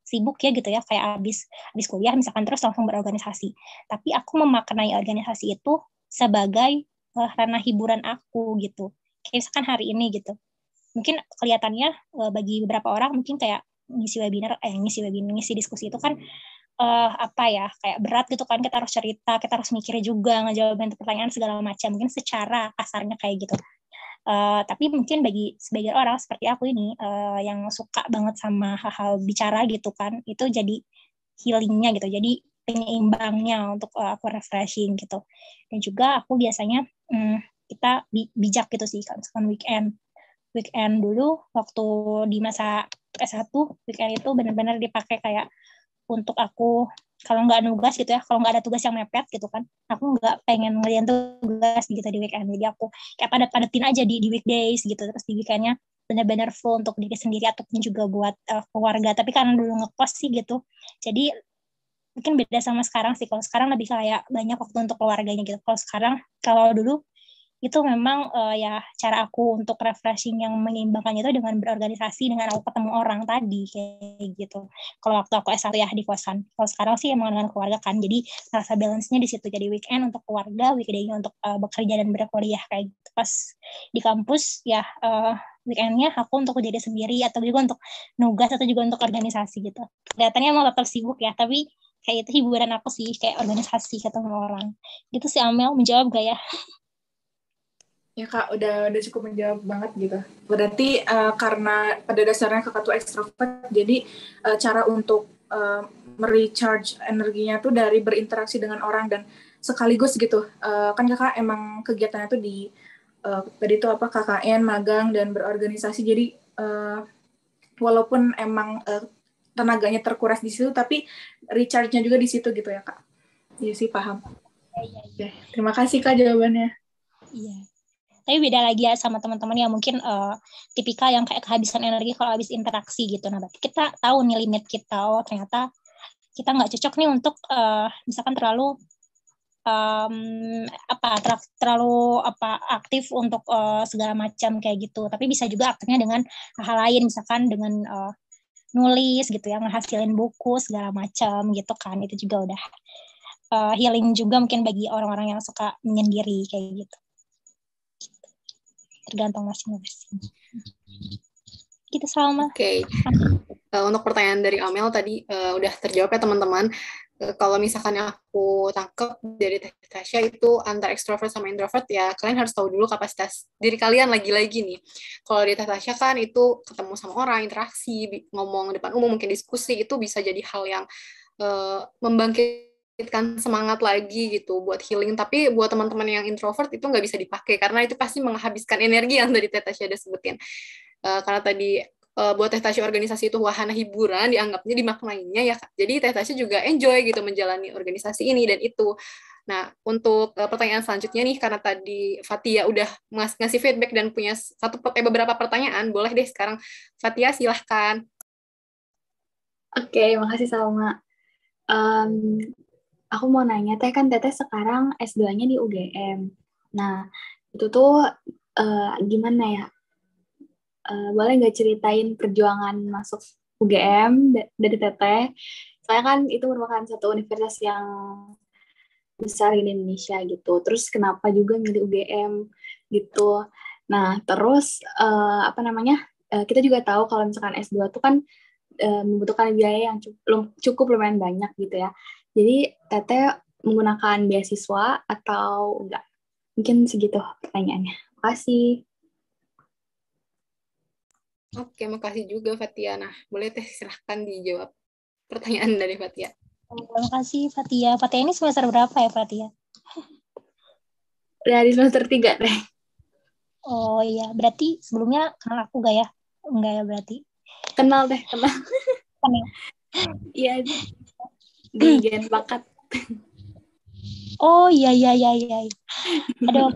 sibuk ya gitu ya, kayak habis kuliah misalkan terus langsung berorganisasi. Tapi aku memaknai organisasi itu sebagai ranah hiburan aku gitu. Kayak misalkan hari ini gitu. Mungkin kelihatannya bagi beberapa orang mungkin kayak ngisi diskusi itu kan apa ya, kayak berat gitu kan, kita harus cerita, kita harus mikir juga, ngejawabin pertanyaan segala macam, mungkin secara kasarnya kayak gitu. Tapi mungkin bagi sebagian orang seperti aku ini yang suka banget sama hal-hal bicara gitu kan, itu jadi healingnya gitu, jadi penyeimbangnya untuk aku refreshing gitu. Dan juga aku biasanya kita bijak gitu sih, kalau misalkan weekend dulu waktu di masa S1, weekend itu benar-benar dipakai kayak untuk aku, kalau nggak nugas gitu ya, kalau nggak ada tugas yang mepet gitu kan, aku nggak pengen ngeliat tugas gitu di weekend, jadi aku kayak padat-padatin aja di weekdays gitu, terus di weekendnya benar-benar full untuk diri sendiri ataupun juga buat keluarga. Tapi karena dulu ngekos sih gitu, jadi mungkin beda sama sekarang sih. Kalau sekarang lebih kayak banyak waktu untuk keluarganya gitu. Kalau dulu itu memang ya cara aku untuk refreshing yang menyeimbangkannya itu dengan berorganisasi, dengan aku ketemu orang tadi kayak gitu. Kalau waktu aku S1 ya di kosan. Kalau sekarang sih emang dengan keluarga kan. Jadi rasa balance-nya di situ. Jadi weekend untuk keluarga, weekday-nya untuk bekerja dan berkuliah kayak gitu. Pas di kampus ya weekend-nya aku untuk diri sendiri atau juga untuk nugas atau juga untuk organisasi gitu. Kelihatannya emang tetap sibuk ya, tapi kayak itu hiburan aku sih, kayak organisasi ketemu orang. Gitu sih. Amel, menjawab gak ya? Ya Kak, udah cukup menjawab banget gitu. Berarti karena pada dasarnya Kakak tuh ekstrovert, jadi cara untuk merecharge energinya tuh dari berinteraksi dengan orang dan sekaligus gitu. Kan Kakak emang kegiatannya tuh di tadi tuh apa KKN, magang dan berorganisasi. Jadi walaupun emang tenaganya terkuras di situ, tapi recharge-nya juga di situ gitu ya Kak. Iya sih, paham. Oke, terima kasih Kak jawabannya. Iya. Tapi beda lagi ya sama teman-teman yang mungkin tipikal yang kayak kehabisan energi kalau habis interaksi gitu. Nah, berarti kita tahu nih limit kita. Oh, ternyata kita nggak cocok nih untuk misalkan terlalu aktif untuk segala macam kayak gitu. Tapi bisa juga aktifnya dengan hal lain, misalkan dengan nulis gitu ya, ngehasilin buku segala macam gitu kan. Itu juga udah healing juga mungkin bagi orang-orang yang suka menyendiri kayak gitu. Tergantung masing-masing. Gitu Salma. Oke. Untuk pertanyaan dari Amel tadi udah terjawab ya teman-teman. Kalau misalkan aku tangkap dari Tasya itu antara extrovert sama introvert, ya kalian harus tahu dulu kapasitas diri kalian lagi-lagi nih. Kalau di Tasya kan itu ketemu sama orang, interaksi, ngomong depan umum, mungkin diskusi, itu bisa jadi hal yang membangkitkan semangat lagi gitu buat healing. Tapi buat teman-teman yang introvert itu nggak bisa dipakai karena itu pasti menghabiskan energi yang tadi Tasya udah sebutin. Karena tadi buat Tasya organisasi itu wahana hiburan, dianggapnya dimaknainya ya. Jadi Tasya juga enjoy gitu menjalani organisasi ini dan itu. Nah, untuk pertanyaan selanjutnya nih, karena tadi Fatia udah ngasih feedback dan punya beberapa pertanyaan, boleh deh sekarang Fatia silahkan. Oke, makasih Salma. Aku mau nanya, kan Teteh sekarang S2-nya di UGM. Nah, itu tuh gimana ya? Boleh nggak ceritain perjuangan masuk UGM dari Teteh? Soalnya kan itu merupakan satu universitas yang besar di Indonesia gitu. Terus kenapa juga milih UGM gitu? Nah, terus kita juga tahu kalau misalkan S2 tuh kan membutuhkan biaya yang cukup lumayan banyak gitu ya. Jadi Teteh menggunakan beasiswa atau enggak? Mungkin segitu pertanyaannya. Makasih. Oke, makasih juga Fatia. Nah, boleh Teh silahkan dijawab pertanyaan dari Fatia. Terima kasih Fatia. Fatia ini semester berapa ya Fatia? Dari semester 3 Teh. Oh iya, berarti sebelumnya kenal aku gak ya? Enggak ya berarti? Kenal Teh, kenal. Kenal. Iya, di Gen Bakat. Oh iya. Aduh,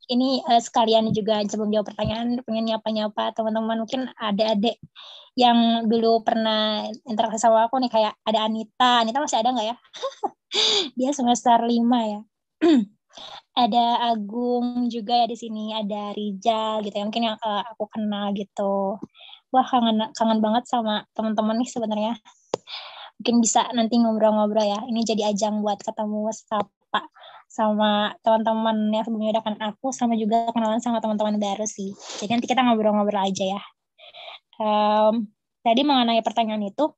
ini sekalian juga sebelum jawab pertanyaan pengen nyapa-nyapa teman-teman, mungkin adik-adik yang dulu pernah interaksi sama aku nih, kayak ada Anita masih ada nggak ya? Dia semester 5 ya. Ada Agung juga ya di sini, ada Rijal gitu ya, mungkin yang aku kenal gitu. Wah, kangen banget sama teman-teman nih sebenarnya. Mungkin bisa nanti ngobrol-ngobrol ya. Ini jadi ajang buat ketemu sapa sama teman-teman yang sebelumnya udah kan aku, sama juga kenalan sama teman-teman baru sih. Jadi nanti kita ngobrol-ngobrol aja ya. Tadi mengenai pertanyaan itu,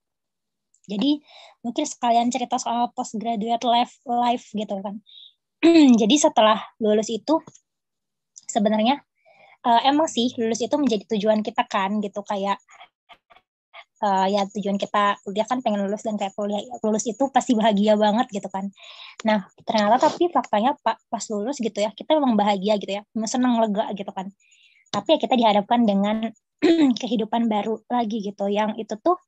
jadi mungkin sekalian cerita soal postgraduate life gitu kan. Jadi setelah lulus itu sebenarnya emang sih lulus itu menjadi tujuan kita kan gitu, kayak ya tujuan kita kuliah kan pengen lulus, dan kayak kuliah lulus itu pasti bahagia banget gitu kan. Nah ternyata tapi faktanya pas lulus gitu ya, kita memang bahagia gitu ya, senang, lega gitu kan. Tapi ya kita dihadapkan dengan kehidupan baru lagi gitu, yang itu tuh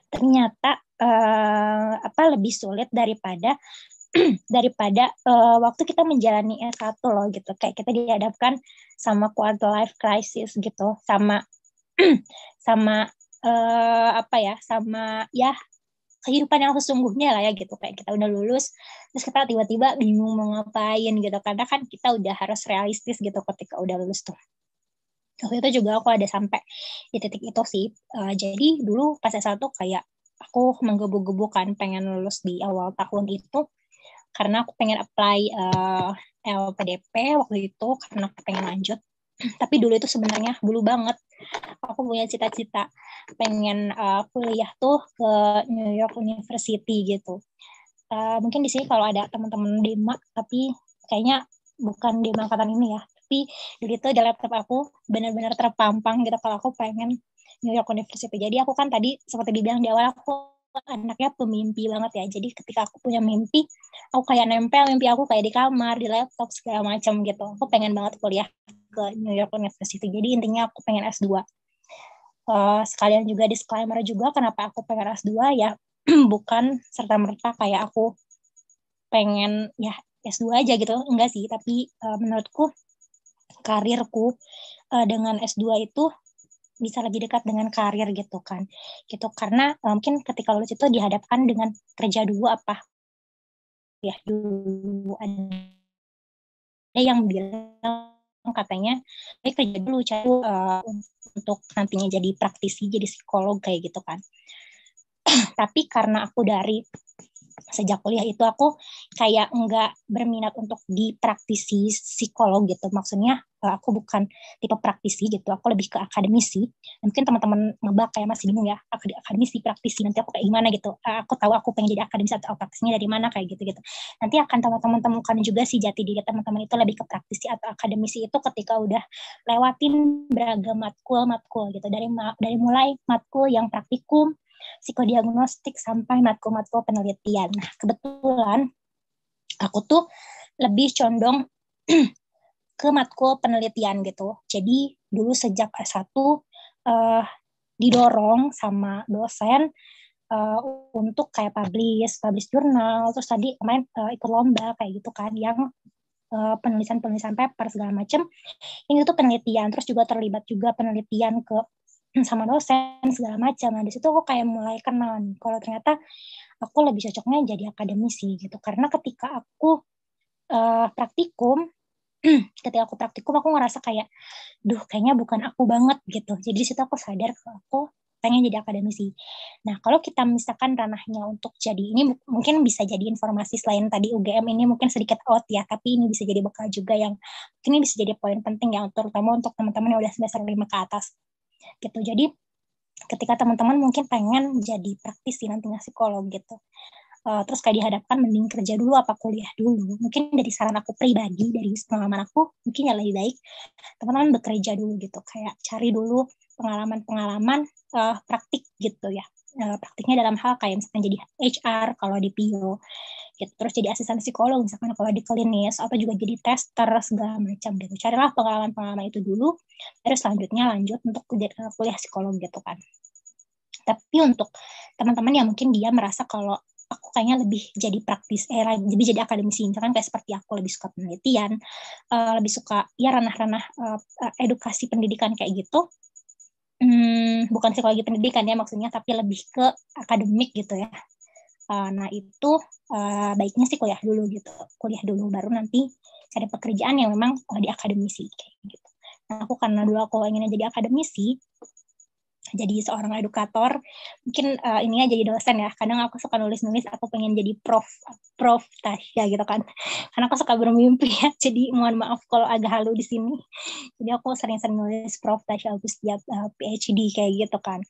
ternyata lebih sulit daripada waktu kita menjalani S1 loh gitu. Kayak kita dihadapkan sama quarter life crisis gitu, sama sama sama ya kehidupan yang sesungguhnya lah ya gitu. Kayak kita udah lulus terus kita tiba-tiba bingung mau ngapain gitu, karena kan kita udah harus realistis gitu ketika udah lulus tuh. Waktu itu juga aku ada sampai di titik itu sih. Jadi dulu pas S1 kayak aku menggebu-gebu kan pengen lulus di awal tahun itu, karena aku pengen apply LPDP waktu itu, karena aku pengen lanjut. Tapi dulu itu sebenarnya dulu banget aku punya cita-cita pengen kuliah tuh ke New York University gitu. Mungkin di sini kalau ada teman-teman Dema, tapi kayaknya bukan Dema angkatan ini ya. Tapi dulu itu di laptop aku benar-benar terpampang gitu kalau aku pengen New York University. Jadi aku kan tadi seperti dibilang di awal, aku anaknya pemimpi banget ya. Jadi ketika aku punya mimpi, aku kayak nempel mimpi aku kayak di kamar, di laptop, segala macam gitu. Aku pengen banget kuliah ke New York University. Jadi intinya aku pengen S2. Sekalian juga disclaimer juga kenapa aku pengen S2 ya, bukan serta-merta kayak aku pengen ya S2 aja gitu, enggak sih. Tapi menurutku karirku dengan S2 itu bisa lebih dekat dengan karir gitu kan, gitu. Karena mungkin ketika lulus itu dihadapkan dengan kerja dulu apa ya dulu. Ada yang bilang katanya kerja dulu cari untuk nantinya jadi praktisi, jadi psikolog kayak gitu kan. Tapi karena aku dari sejak kuliah itu aku kayak nggak berminat untuk di praktisi psikolog gitu. Maksudnya aku bukan tipe praktisi gitu, aku lebih ke akademisi. Mungkin teman-teman maba kayak masih bingung ya, akademisi, praktisi, nanti aku kayak gimana gitu. Aku tahu aku pengen jadi akademisi atau praktisinya dari mana kayak gitu-gitu. Nanti akan teman-teman temukan juga sih jati diri teman-teman itu lebih ke praktisi atau akademisi itu ketika udah lewatin beragam matkul gitu. Dari mulai matkul yang praktikum, psikodiagnostik, sampai matkul-matkul penelitian. Nah, kebetulan aku tuh lebih condong ke matkul penelitian gitu. Jadi dulu sejak S1 didorong sama dosen untuk kayak publish jurnal, terus tadi kemarin ikut lomba kayak gitu kan, yang penulisan paper segala macam. Ini tuh penelitian, terus juga terlibat juga penelitian ke sama dosen segala macam. Nah di situ aku kayak mulai kenal nih kalau ternyata aku lebih cocoknya jadi akademisi gitu, karena ketika aku praktikum aku ngerasa kayak kayaknya bukan aku banget gitu. Jadi di situ aku sadar kalau aku pengen jadi akademisi. Nah kalau kita misalkan ranahnya untuk jadi ini, mungkin bisa jadi informasi selain tadi UGM ini mungkin sedikit out ya, tapi ini bisa jadi bekal juga yang mungkin ini bisa jadi poin penting ya, terutama untuk teman-teman yang udah semester 5 ke atas gitu. Jadi ketika teman-teman mungkin pengen jadi praktisi nantinya psikolog gitu, terus kayak dihadapkan mending kerja dulu apa kuliah dulu, mungkin dari saran aku pribadi, dari pengalaman aku, mungkin yang lebih baik teman-teman bekerja dulu gitu, kayak cari dulu pengalaman praktik gitu ya. Praktiknya dalam hal kayak misalkan jadi HR kalau di PIO gitu, terus jadi asisten psikolog misalkan kalau di klinis, atau juga jadi tester segala macam gitu. Carilah pengalaman itu dulu, terus selanjutnya lanjut untuk kuliah psikolog gitu kan. Tapi untuk teman-teman yang mungkin dia merasa kalau aku kayaknya lebih jadi praktis, lebih jadi akademisi. Misalkan kayak seperti aku lebih suka penelitian, lebih suka ya ranah-ranah edukasi pendidikan kayak gitu. Bukan psikologi pendidikan ya maksudnya, tapi lebih ke akademik gitu ya. Nah itu baiknya sih kuliah dulu baru nanti cari pekerjaan yang memang di akademisi kayak gitu. Nah aku karena dulu aku ingin jadi akademisi, jadi seorang edukator, mungkin ininya jadi dosen ya. Kadang aku suka nulis-nulis, aku pengen jadi Prof Tasya gitu kan. Karena aku suka bermimpi ya. Jadi mohon maaf kalau agak halu di sini. Jadi aku sering-sering nulis Prof Tasya Agustia PhD kayak gitu kan.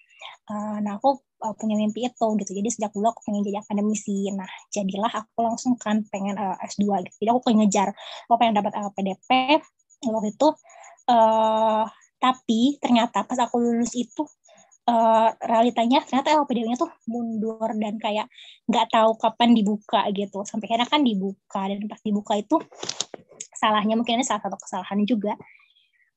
Nah aku punya mimpi itu gitu. Jadi sejak dulu aku pengen jadi akademisi. Nah jadilah aku langsung kan pengen S2 gitu. Jadi aku pengen ngejar, aku pengen dapat LPDP waktu itu. Tapi ternyata pas aku lulus itu realitanya ternyata LPDP-nya tuh mundur dan kayak nggak tahu kapan dibuka gitu. Sampai akhirnya kan dibuka, dan pas dibuka itu salahnya mungkin ini salah satu kesalahan juga.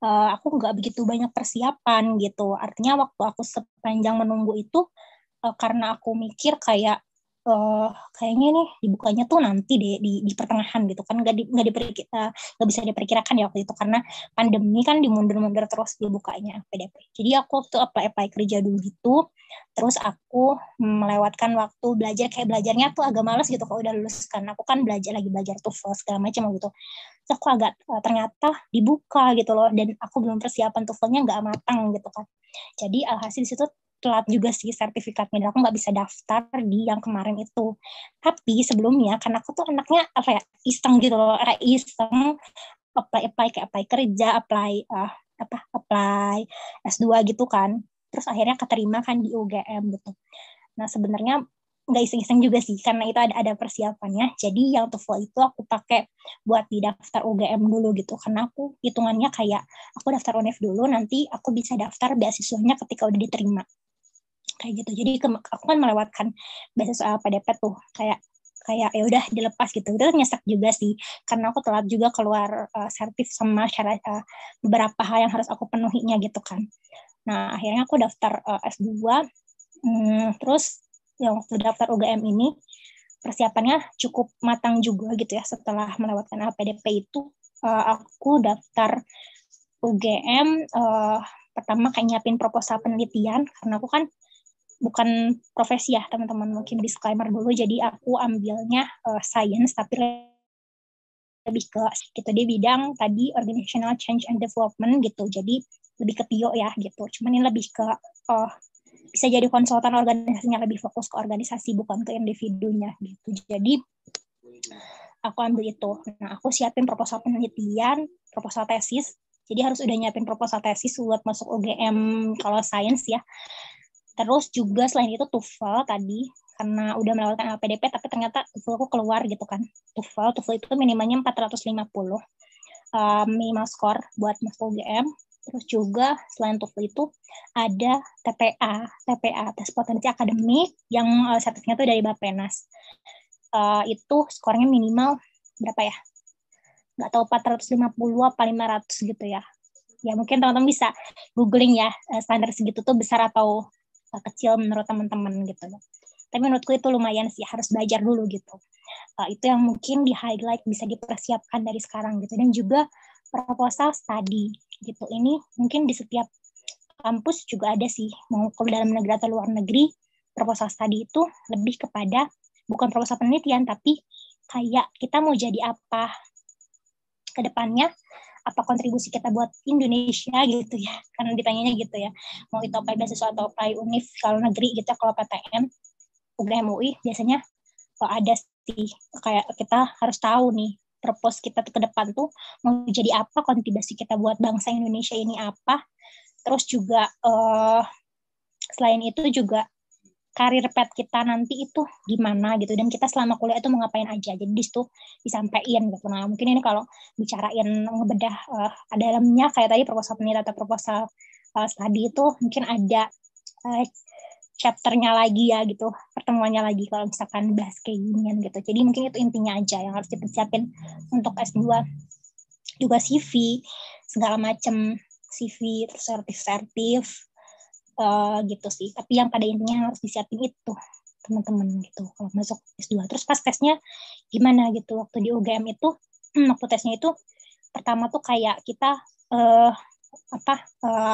Aku nggak begitu banyak persiapan gitu. Artinya waktu aku sepanjang menunggu itu karena aku mikir kayak kayaknya nih dibukanya tuh nanti deh di pertengahan gitu kan, nggak bisa diperkirakan ya waktu itu karena pandemi kan dimundur-mundur terus dibukanya PDP. Jadi aku tuh apply kerja dulu gitu, terus aku melewatkan waktu belajar, kayak belajarnya tuh agak males gitu kalau udah lulus, karena aku kan belajar TOEFL segala macam gitu. Terus aku agak ternyata dibuka gitu loh, dan aku belum persiapan TOEFL-nya nggak matang gitu kan. Jadi alhasil di situ telat juga sih sertifikatnya, dan aku nggak bisa daftar di yang kemarin itu. Tapi sebelumnya karena aku tuh anaknya iseng gitu loh, iseng apply kerja, apply S2 gitu kan. Terus akhirnya keterima kan di UGM gitu. Nah sebenarnya nggak iseng-iseng juga sih, karena itu ada persiapannya. Jadi yang TOEFL itu aku pakai buat di daftar UGM dulu gitu, karena aku hitungannya kayak aku daftar UNEF dulu, nanti aku bisa daftar beasiswanya ketika udah diterima kayak gitu. Jadi aku kan melewatkan beasiswa PDP tuh kayak ya udah dilepas gitu. Itu nyesek juga sih karena aku telat juga keluar sertif sama syarat beberapa hal yang harus aku penuhinya gitu kan. Nah akhirnya aku daftar S2. Terus yang waktu daftar UGM ini persiapannya cukup matang juga gitu ya. Setelah melewatkan LPDP itu aku daftar UGM pertama kayak nyiapin proposal penelitian, karena aku kan bukan profesi ya teman-teman, mungkin disclaimer dulu. Jadi aku ambilnya science tapi lebih ke gitu di bidang tadi organizational change and development gitu. Jadi lebih ke PIO ya gitu. Cuman ini lebih ke bisa jadi konsultan organisasinya, lebih fokus ke organisasi bukan ke individunya gitu. Jadi aku ambil itu. Nah, aku siapin proposal penelitian, proposal tesis. Jadi harus udah nyiapin proposal tesis buat masuk UGM kalau sains ya. Terus juga selain itu TOEFL tadi, karena udah melewatkan LPDP, tapi ternyata TOEFL aku keluar gitu kan. TOEFL itu minimalnya 450 minimal skor buat masuk UGM. Terus juga selain TOEFL itu ada TPA, tes potensi akademik yang sertifikatnya itu dari Bappenas. Itu skornya minimal berapa ya? Nggak tahu 450 apa 500 gitu ya. Ya mungkin teman-teman bisa googling ya, standar segitu tuh besar atau kecil menurut teman-teman gitu. Tapi menurutku itu lumayan sih, harus belajar dulu gitu. Itu yang mungkin di highlight, bisa dipersiapkan dari sekarang gitu. Dan juga proposal study gitu. Ini mungkin di setiap kampus juga ada sih, mau ke dalam negeri atau luar negeri. Proposal study itu lebih kepada bukan proposal penelitian, tapi kayak kita mau jadi apa ke depannya, apa kontribusi kita buat Indonesia gitu ya, karena ditanyanya gitu ya, mau itu apply beasiswa atau apply UNIF kalau negeri gitu. Kalau PTN UGM UI biasanya ada sih, kayak kita harus tahu nih purpose kita tuh ke depan tuh mau jadi apa, kontribusi kita buat bangsa Indonesia ini apa. Terus juga selain itu juga karir path kita nanti itu gimana gitu, dan kita selama kuliah itu mau ngapain aja. Jadi di situ disampaikan gitu. Nah mungkin ini kalau bicarain ngebedah dalamnya kayak tadi proposal penelitian atau proposal study itu mungkin ada chapternya lagi ya gitu, pertemuannya lagi kalau misalkan bahas kayak ginian gitu. Jadi mungkin itu intinya aja yang harus dipersiapin untuk S2. Juga CV segala macam, CV sertif gitu sih. Tapi yang pada intinya harus disiapin itu teman-teman gitu kalau masuk S2. Terus pas tesnya gimana gitu waktu di UGM itu, waktu tesnya itu pertama tuh kayak kita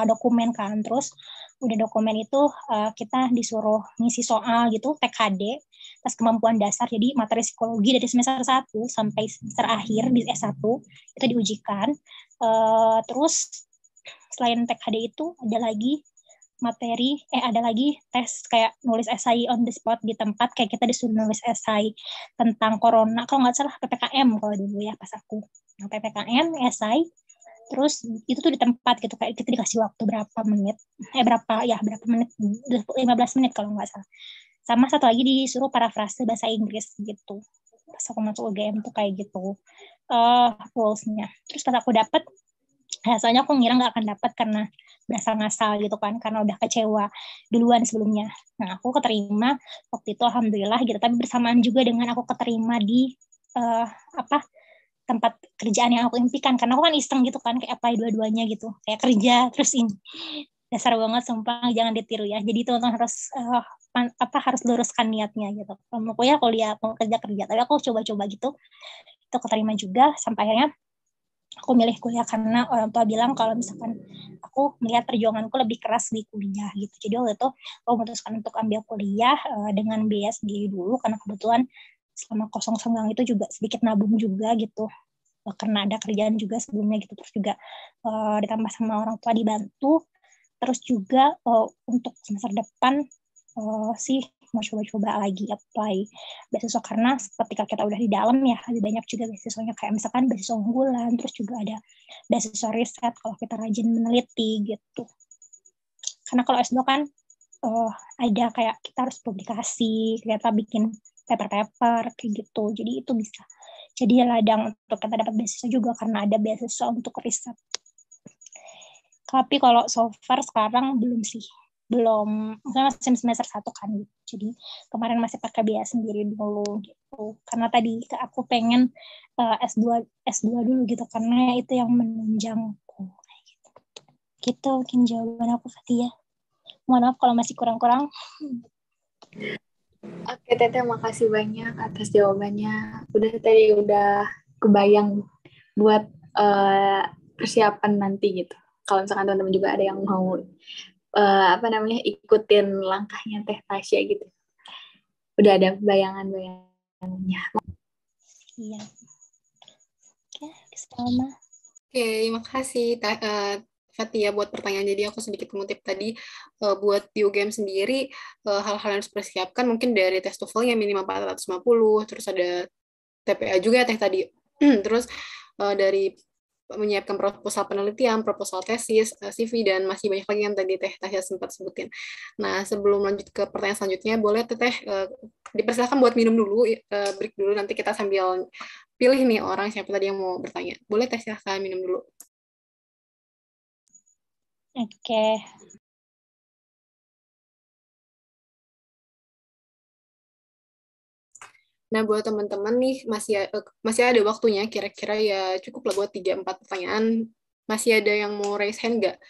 dokumen kan, terus udah dokumen itu kita disuruh ngisi soal gitu TKD tes kemampuan dasar, jadi materi psikologi dari semester 1 sampai semester akhir di S1 itu diujikan. Terus selain TKD itu ada lagi tes kayak nulis esai on the spot di tempat, kayak kita disuruh nulis esai tentang corona kalau nggak salah PPKM kalau dulu ya pas aku. Nah, PPKM esai, terus itu tuh di tempat gitu, kayak kita dikasih waktu berapa menit 15 menit kalau nggak salah, sama satu lagi disuruh parafrase bahasa Inggris gitu. Pas aku masuk UGM tuh kayak gitu rules-nya. Terus pas aku dapet, soalnya aku ngira nggak akan dapat karena berasa ngasal gitu kan, karena udah kecewa duluan sebelumnya. Nah, aku keterima waktu itu alhamdulillah gitu, tapi bersamaan juga dengan aku keterima di tempat kerjaan yang aku impikan, karena aku kan iseng gitu kan, kayak apply dua-duanya gitu, kayak kerja terus ini. Dasar banget sumpah, jangan ditiru ya. Jadi teman-teman harus luruskan niatnya gitu. Mau kuliah, mau kerja. Tapi aku coba-coba gitu. Itu keterima juga sampai akhirnya aku milih kuliah karena orang tua bilang kalau misalkan aku melihat perjuanganku lebih keras di kuliah gitu. Jadi waktu itu aku memutuskan untuk ambil kuliah dengan biaya sendiri dulu, karena kebetulan selama kosong senggang itu juga sedikit nabung juga gitu, karena ada kerjaan juga sebelumnya gitu. Terus juga ditambah sama orang tua dibantu. Terus juga untuk semester depan sih mau coba-coba lagi apply beasiswa, karena ketika kita udah di dalam ya lebih banyak juga beasiswanya, kayak misalkan beasiswa unggulan, terus juga ada beasiswa riset kalau kita rajin meneliti gitu. Karena kalau S2 kan ada kayak kita harus publikasi, kita bikin paper kayak gitu, jadi itu bisa jadi ladang untuk kita dapat beasiswa juga karena ada beasiswa untuk riset. Tapi kalau so far sekarang belum, masih semester 1 kan gitu. Jadi kemarin masih pakai biaya sendiri dulu gitu. Karena tadi aku pengen S2 dulu gitu, karena itu yang menunjangku. Gitu mungkin jawaban aku, Fatia. Mohon maaf kalau masih kurang-kurang. Oke, Teteh, makasih banyak atas jawabannya. Udah kebayang buat persiapan nanti gitu. Kalau misalkan teman-teman juga ada yang mau ikutin langkahnya Teh Tasya gitu. Udah ada bayangannya. Iya. Oke, sama. Oke, makasih Fatia buat pertanyaan. Jadi aku sedikit mengutip tadi, buat di UGM sendiri, hal-hal yang harus dipersiapkan mungkin dari tes TOEFL-nya minimal 450, terus ada TPA juga ya Teh tadi. Terus dari menyiapkan proposal penelitian, proposal tesis, CV, dan masih banyak lagi yang tadi Teh Tasya sempat sebutin. Nah, sebelum lanjut ke pertanyaan selanjutnya, boleh Teh dipersilakan buat minum dulu, break dulu, nanti kita sambil pilih nih orang siapa tadi yang mau bertanya. Boleh Teh, silahkan minum dulu. Oke. Nah, buat teman-teman nih, masih ada waktunya, kira-kira ya cukup lah buat 3-4 pertanyaan. Masih ada yang mau raise hand nggak?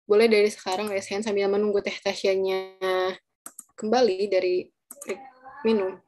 Boleh dari sekarang raise hand sambil menunggu Teh Tasyanya kembali dari minum.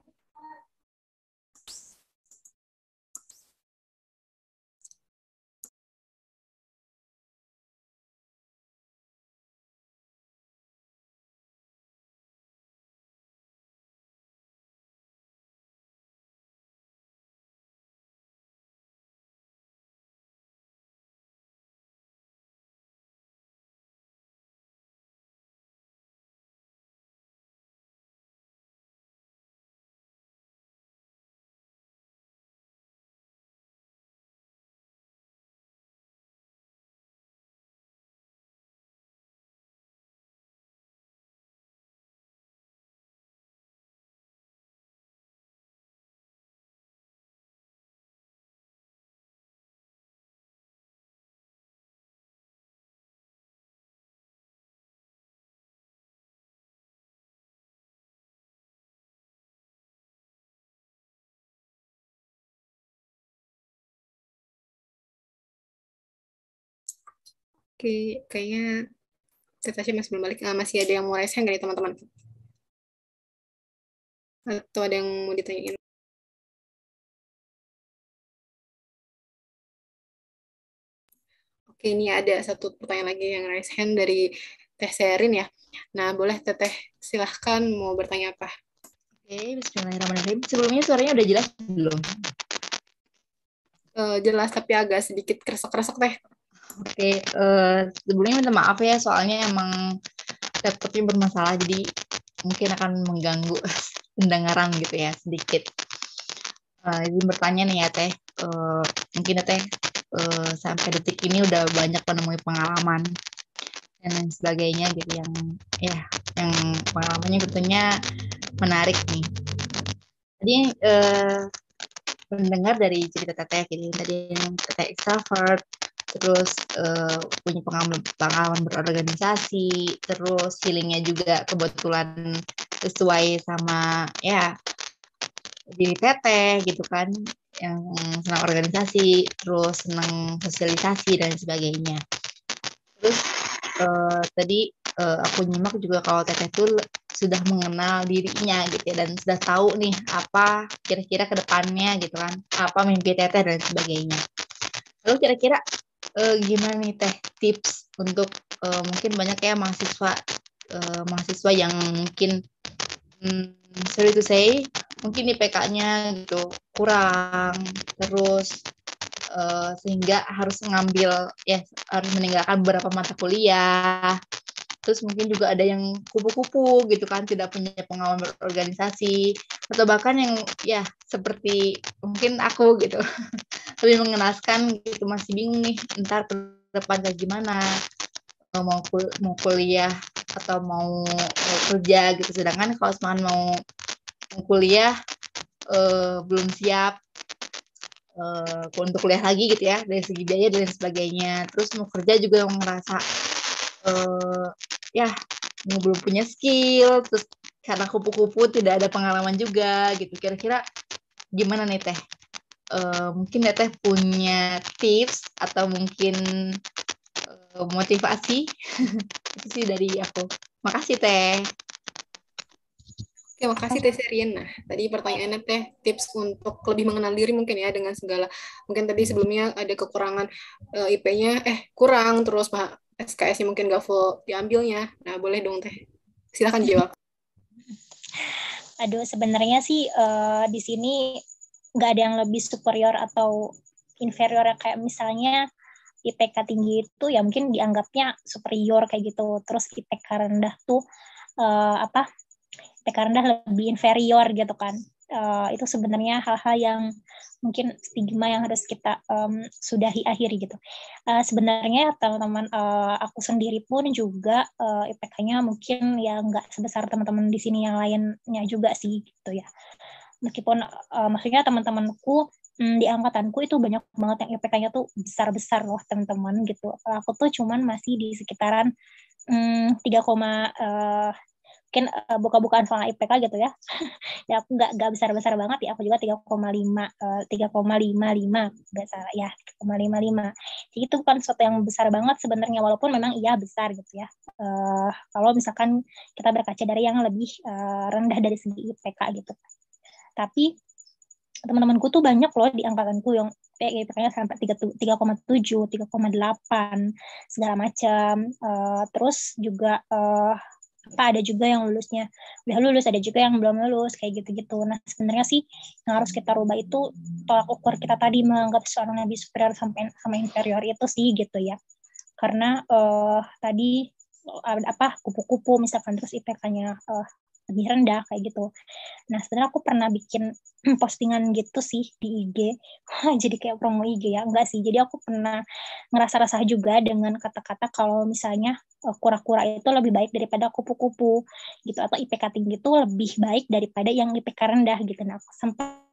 Oke, kayaknya Teh Tasya masih belum balik. Masih ada yang mau raise hand dari teman-teman? Atau ada yang mau ditanyain? Oke, ini ada satu pertanyaan lagi yang raise hand dari Teh Serin ya. Nah, boleh Teteh silahkan mau bertanya apa? Oke, bismillahirrahmanirrahim. Sebelumnya suaranya udah jelas belum? Jelas tapi agak sedikit kresek-kresek Teh. Oke, sebelumnya minta maaf ya, soalnya emang laptopnya bermasalah, jadi mungkin akan mengganggu pendengaran gitu ya, sedikit. Izin bertanya nih ya Teh, mungkin ya Teh sampai detik ini udah banyak menemui pengalaman dan lain sebagainya gitu yang ya yang pengalamannya tentunya menarik nih. Jadi mendengar dari cerita Teteh gitu, tadi yang Teteh extrovert, terus punya pengalaman berorganisasi, terus feelingnya juga kebetulan sesuai sama ya diri Teteh gitu kan, yang senang organisasi, terus senang sosialisasi dan sebagainya. Terus tadi aku nyimak juga kalau Teteh tuh sudah mengenal dirinya gitu ya, dan sudah tahu nih apa kira-kira ke depannya gitu kan, apa mimpi Teteh dan sebagainya. Lalu kira-kira gimana nih Teh tips untuk mungkin banyak ya mahasiswa yang mungkin sorry to say mungkin IPK-nya gitu kurang, terus sehingga harus harus meninggalkan beberapa mata kuliah. Terus mungkin juga ada yang kupu-kupu gitu kan, tidak punya pengalaman berorganisasi, atau bahkan yang ya seperti mungkin aku gitu lebih mengenaskan gitu, masih bingung nih ntar ke depan kayak gimana, mau kuliah atau mau kerja gitu. Sedangkan kalau semangat mau kuliah belum siap untuk kuliah lagi gitu ya, dari segi biaya dan sebagainya. Terus mau kerja juga yang merasa ya belum punya skill, terus karena kupu-kupu tidak ada pengalaman juga gitu. Kira-kira gimana nih Teh? Mungkin Teh punya tips atau mungkin motivasi? Itu sih dari aku. Makasih Teh. Oke, makasih Teh Serin. Nah, tadi pertanyaannya Teh, tips untuk lebih mengenal diri mungkin ya dengan segala, mungkin tadi sebelumnya ada kekurangan IP-nya, kurang, terus SKS-nya mungkin nggak full diambilnya. Nah, boleh dong Teh. Silakan jawab. Aduh, sebenarnya sih di sini nggak ada yang lebih superior atau inferior, kayak misalnya IPK tinggi itu ya mungkin dianggapnya superior kayak gitu. Terus IPK rendah tuh IPK rendah lebih inferior gitu kan. Itu sebenarnya hal-hal yang mungkin stigma yang harus kita sudahi akhiri gitu. Sebenarnya teman-teman aku sendiri pun juga IPK-nya mungkin ya nggak sebesar teman-teman di sini yang lainnya juga sih gitu ya. Meskipun maksudnya teman-temanku di angkatanku itu banyak banget yang IPK-nya tuh besar-besar loh teman-teman gitu. Aku tuh cuman masih di sekitaran 3, mungkin buka-bukaan soal IPK gitu ya. Ya aku nggak besar-besar banget ya, aku juga 3,55 nggak salah ya, 3,55. Jadi itu bukan sesuatu yang besar banget sebenarnya, walaupun memang iya besar gitu ya. Kalau misalkan kita berkaca dari yang lebih rendah dari segi IPK gitu. Tapi teman-temanku tuh banyak loh di angkatanku yang IPK-nya sampai 3,7, 3,8 segala macam. Terus juga ada juga yang lulusnya udah lulus, ada juga yang belum lulus kayak gitu-gitu. Nah sebenarnya sih yang harus kita rubah itu tolak ukur kita tadi, menganggap seorang lebih superior sama inferior itu sih gitu ya. Karena tadi kupu-kupu misalkan, terus IPK-nya lebih rendah kayak gitu. Nah sebenarnya aku pernah bikin postingan gitu sih di IG. Jadi kayak promo IG ya, enggak sih. Jadi aku pernah ngerasa resah juga dengan kata-kata kalau misalnya kura-kura itu lebih baik daripada kupu-kupu gitu, atau IPK tinggi itu lebih baik daripada yang IPK rendah gitu. Nah aku sempat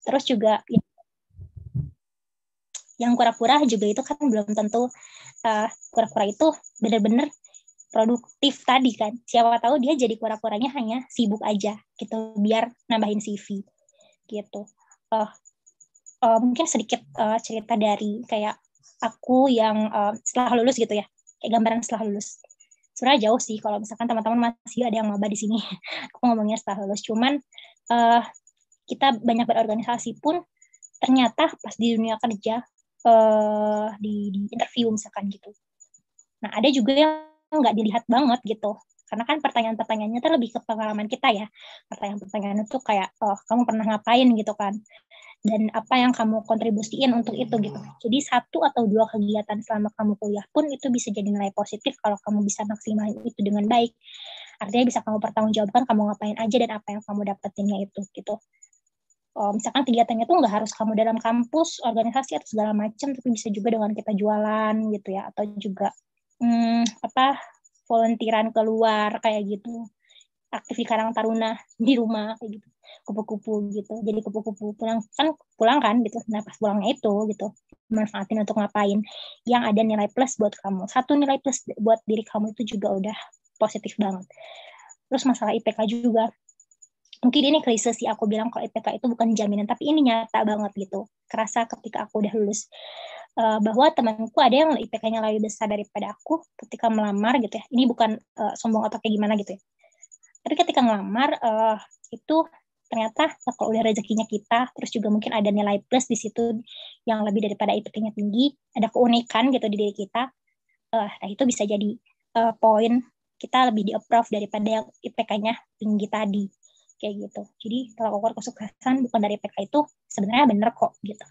Terus juga yang kura-kura juga itu kan belum tentu kura-kura itu benar-benar produktif tadi kan. Siapa tahu dia jadi kura-kuranya hanya sibuk aja gitu biar nambahin CV gitu. Mungkin sedikit cerita dari kayak aku yang setelah lulus gitu ya, kayak gambaran setelah lulus. Sebenarnya jauh sih kalau misalkan teman-teman masih ada yang maba di sini. Aku ngomongnya setelah lulus, cuman kita banyak berorganisasi pun ternyata pas di dunia kerja di interview misalkan gitu. Nah ada juga yang nggak dilihat banget gitu, karena kan pertanyaan-pertanyaannya tuh lebih ke pengalaman kita ya. Pertanyaan-pertanyaan itu kayak kamu pernah ngapain gitu kan, dan apa yang kamu kontribusiin untuk itu gitu. Jadi 1 atau 2 kegiatan selama kamu kuliah pun itu bisa jadi nilai positif kalau kamu bisa maksimalin itu dengan baik. Artinya bisa kamu pertanggungjawabkan kamu ngapain aja dan apa yang kamu dapetinnya itu gitu. Misalkan kegiatannya tuh nggak harus kamu dalam kampus, organisasi atau segala macam, tapi bisa juga dengan kita jualan gitu ya, atau juga volunteeran keluar kayak gitu, aktif di Karang Taruna di rumah kayak gitu, kupu-kupu gitu, jadi kupu-kupu pulang kan gitu. Nah pas pulangnya itu gitu manfaatin untuk ngapain yang ada nilai plus buat kamu. 1 nilai plus buat diri kamu itu juga udah positif banget. Terus masalah IPK juga, mungkin ini klise sih aku bilang kalau IPK itu bukan jaminan, tapi ini nyata banget gitu. Kerasa ketika aku udah lulus, bahwa temanku ada yang IPK-nya lebih besar daripada aku ketika melamar gitu ya. Ini bukan sombong atau kayak gimana gitu ya. Tapi ketika ngelamar, itu ternyata kalau udah rezekinya kita, terus juga mungkin ada nilai plus di situ yang lebih daripada IPK-nya tinggi, ada keunikan gitu di diri kita, nah itu bisa jadi poin kita lebih di-approve daripada yang IPK-nya tinggi tadi. Kayak gitu. Jadi kalau ukur kesuksesan bukan dari IPK itu sebenarnya bener kok gitu.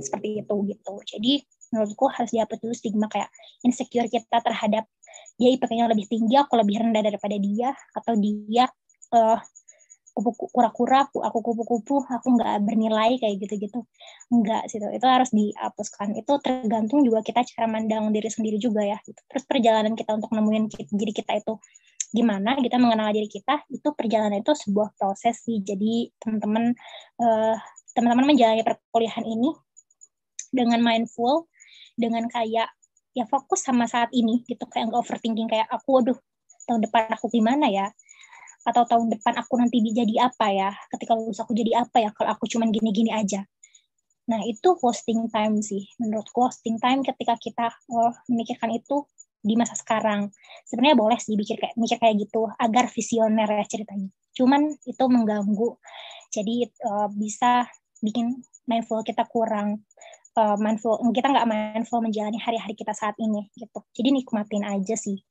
Seperti itu gitu. Jadi menurutku harus dihapus dulu stigma kayak insecure kita terhadap dia IPK-nya lebih tinggi, aku lebih rendah daripada dia, atau dia kura-kura, aku kupu-kupu, aku nggak bernilai kayak gitu-gitu. Enggak sih, itu harus dihapuskan. Itu tergantung juga kita cara mandang diri sendiri juga ya. Gitu. Terus perjalanan kita untuk nemuin diri kita itu gimana, kita mengenal diri kita, itu perjalanan itu sebuah proses sih. Jadi teman-teman menjalani perkuliahan ini dengan mindful, dengan kayak ya fokus sama saat ini gitu, kayak nggak overthinking kayak tahun depan aku gimana ya, atau tahun depan aku nanti jadi apa ya, ketika lulus aku jadi apa ya kalau aku cuman gini-gini aja. Nah itu wasting time sih menurutku, wasting time ketika kita memikirkan itu di masa sekarang. Sebenarnya boleh sih mikir kayak gitu agar visioner ya ceritanya. Cuman itu mengganggu. Jadi bisa bikin mindful kita kurang. Kita nggak mindful menjalani hari-hari kita saat ini gitu. Jadi nikmatin aja sih.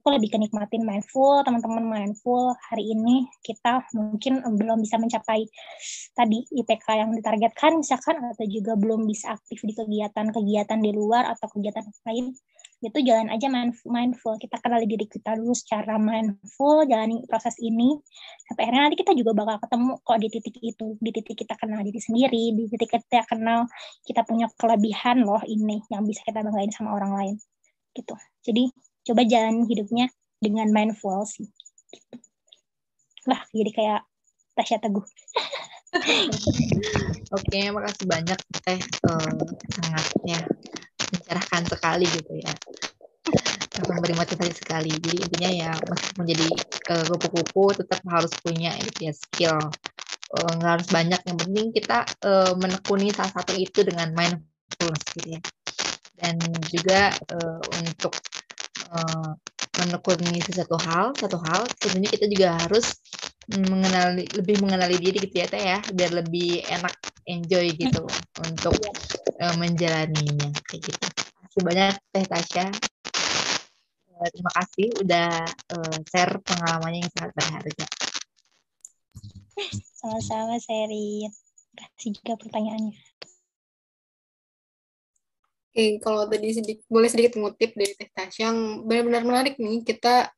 Aku lebih ke nikmatin mindful, teman-teman mindful. Hari ini kita mungkin belum bisa mencapai tadi IPK yang ditargetkan misalkan, atau juga belum bisa aktif di kegiatan-kegiatan di luar atau kegiatan lain. Itu jalan aja mindful, kita kenali diri kita dulu secara mindful, jalani proses ini sampai akhirnya nanti kita juga bakal ketemu kok di titik itu, di titik kita kenal diri sendiri, di titik kita kenal kita punya kelebihan loh ini yang bisa kita banggain sama orang lain gitu. Jadi coba jalan hidupnya dengan mindful sih gitu. Lah jadi kayak Tasya Teguh. Oke, makasih banyak Teh, sangatnya mencerahkan sekali gitu ya, memberi motivasi sekali. Jadi intinya ya meskipun jadi kupu-kupu tetap harus punya ya skill, nggak harus banyak, yang penting kita menekuni salah satu itu dengan mindfulness gitu ya. Dan juga untuk menekuni satu hal sebenarnya kita juga harus lebih mengenali diri gitu ya Teh ya, biar lebih enak enjoy gitu untuk menjalaninya kayak gitu. Terima kasih banyak Teh Tasya. Terima kasih udah share pengalamannya yang sangat berharga. Sama-sama Seri. Terima kasih juga pertanyaannya. Oke, kalau tadi boleh sedikit mengutip dari Teh Tasya yang benar-benar menarik nih, kita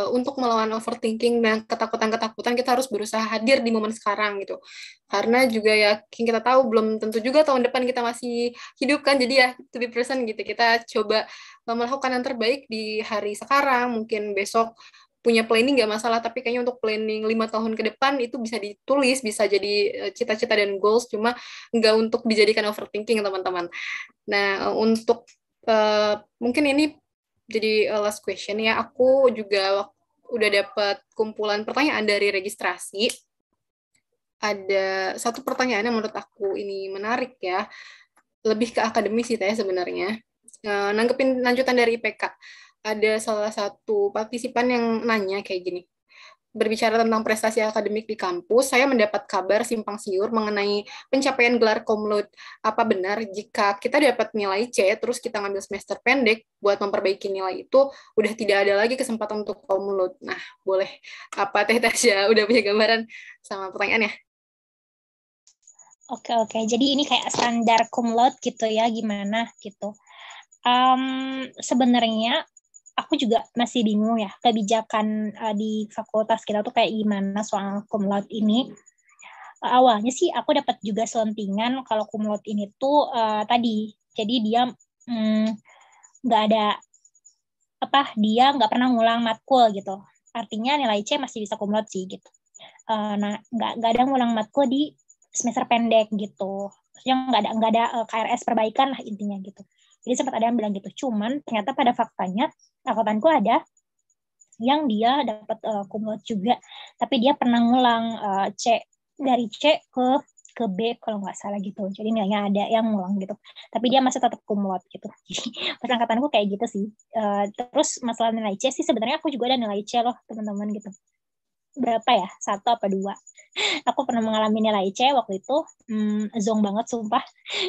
untuk melawan overthinking dan ketakutan-ketakutan kita harus berusaha hadir di momen sekarang gitu. Karena juga ya kita tahu belum tentu juga tahun depan kita masih hidup kan, jadi ya to be present gitu. Kita coba melakukan yang terbaik di hari sekarang, mungkin besok punya planning nggak masalah, tapi kayaknya untuk planning 5 tahun ke depan itu bisa ditulis, bisa jadi cita-cita dan goals, cuma nggak untuk dijadikan overthinking, teman-teman. Nah, untuk mungkin ini jadi last question ya, aku juga udah dapat kumpulan pertanyaan dari registrasi. Ada satu pertanyaan yang menurut aku ini menarik ya, lebih ke akademis sih Teh sebenarnya. Nanggepin lanjutan dari IPK. Ada salah satu partisipan yang nanya kayak gini. Berbicara tentang prestasi akademik di kampus, saya mendapat kabar simpang siur mengenai pencapaian gelar cum laude. Apa benar jika kita dapat nilai C, terus kita ngambil semester pendek buat memperbaiki nilai itu, udah tidak ada lagi kesempatan untuk cum laude? Nah, boleh apa Teh Tasya udah punya gambaran sama pertanyaannya? Oke. Jadi ini kayak standar cum laude gitu ya, gimana gitu. Sebenarnya aku juga masih bingung ya kebijakan di fakultas kita tuh kayak gimana soal cum laude ini. Awalnya sih aku dapat juga selentingan kalau cum laude ini tuh tadi, jadi dia nggak ada dia nggak pernah ngulang matkul gitu. Artinya nilai C masih bisa cum laude sih gitu. Nah nggak ada ngulang matkul di semester pendek gitu. Maksudnya nggak ada KRS perbaikan lah intinya gitu. Jadi sempat ada yang bilang gitu. Cuman ternyata pada faktanya angkatanku ada yang dia dapat cum laude juga, tapi dia pernah ngulang C dari C ke B kalau nggak salah gitu. Jadi nilainya ada yang ngulang gitu. Tapi dia masih tetap cum laude gitu. Jadi pas angkatanku kayak gitu sih. Terus masalah nilai C sih sebenarnya aku juga ada nilai C loh teman-teman gitu. Berapa ya? 1 apa 2? Aku pernah mengalami nilai C waktu itu, zong banget sumpah,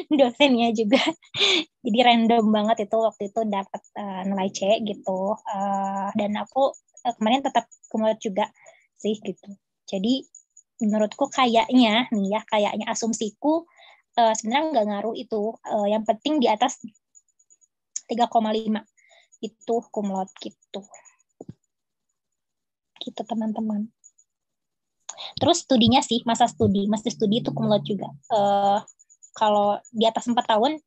dosennya juga. Jadi random banget itu waktu itu dapat nilai C gitu. Dan aku kemarin tetap cum laude juga sih gitu. Jadi menurutku kayaknya asumsiku sebenarnya nggak ngaruh itu. Yang penting di atas 3,5 itu cum laude gitu. Gitu teman-teman. Terus studinya sih, masa studi itu cum laude juga. Kalau di atas 4 tahun,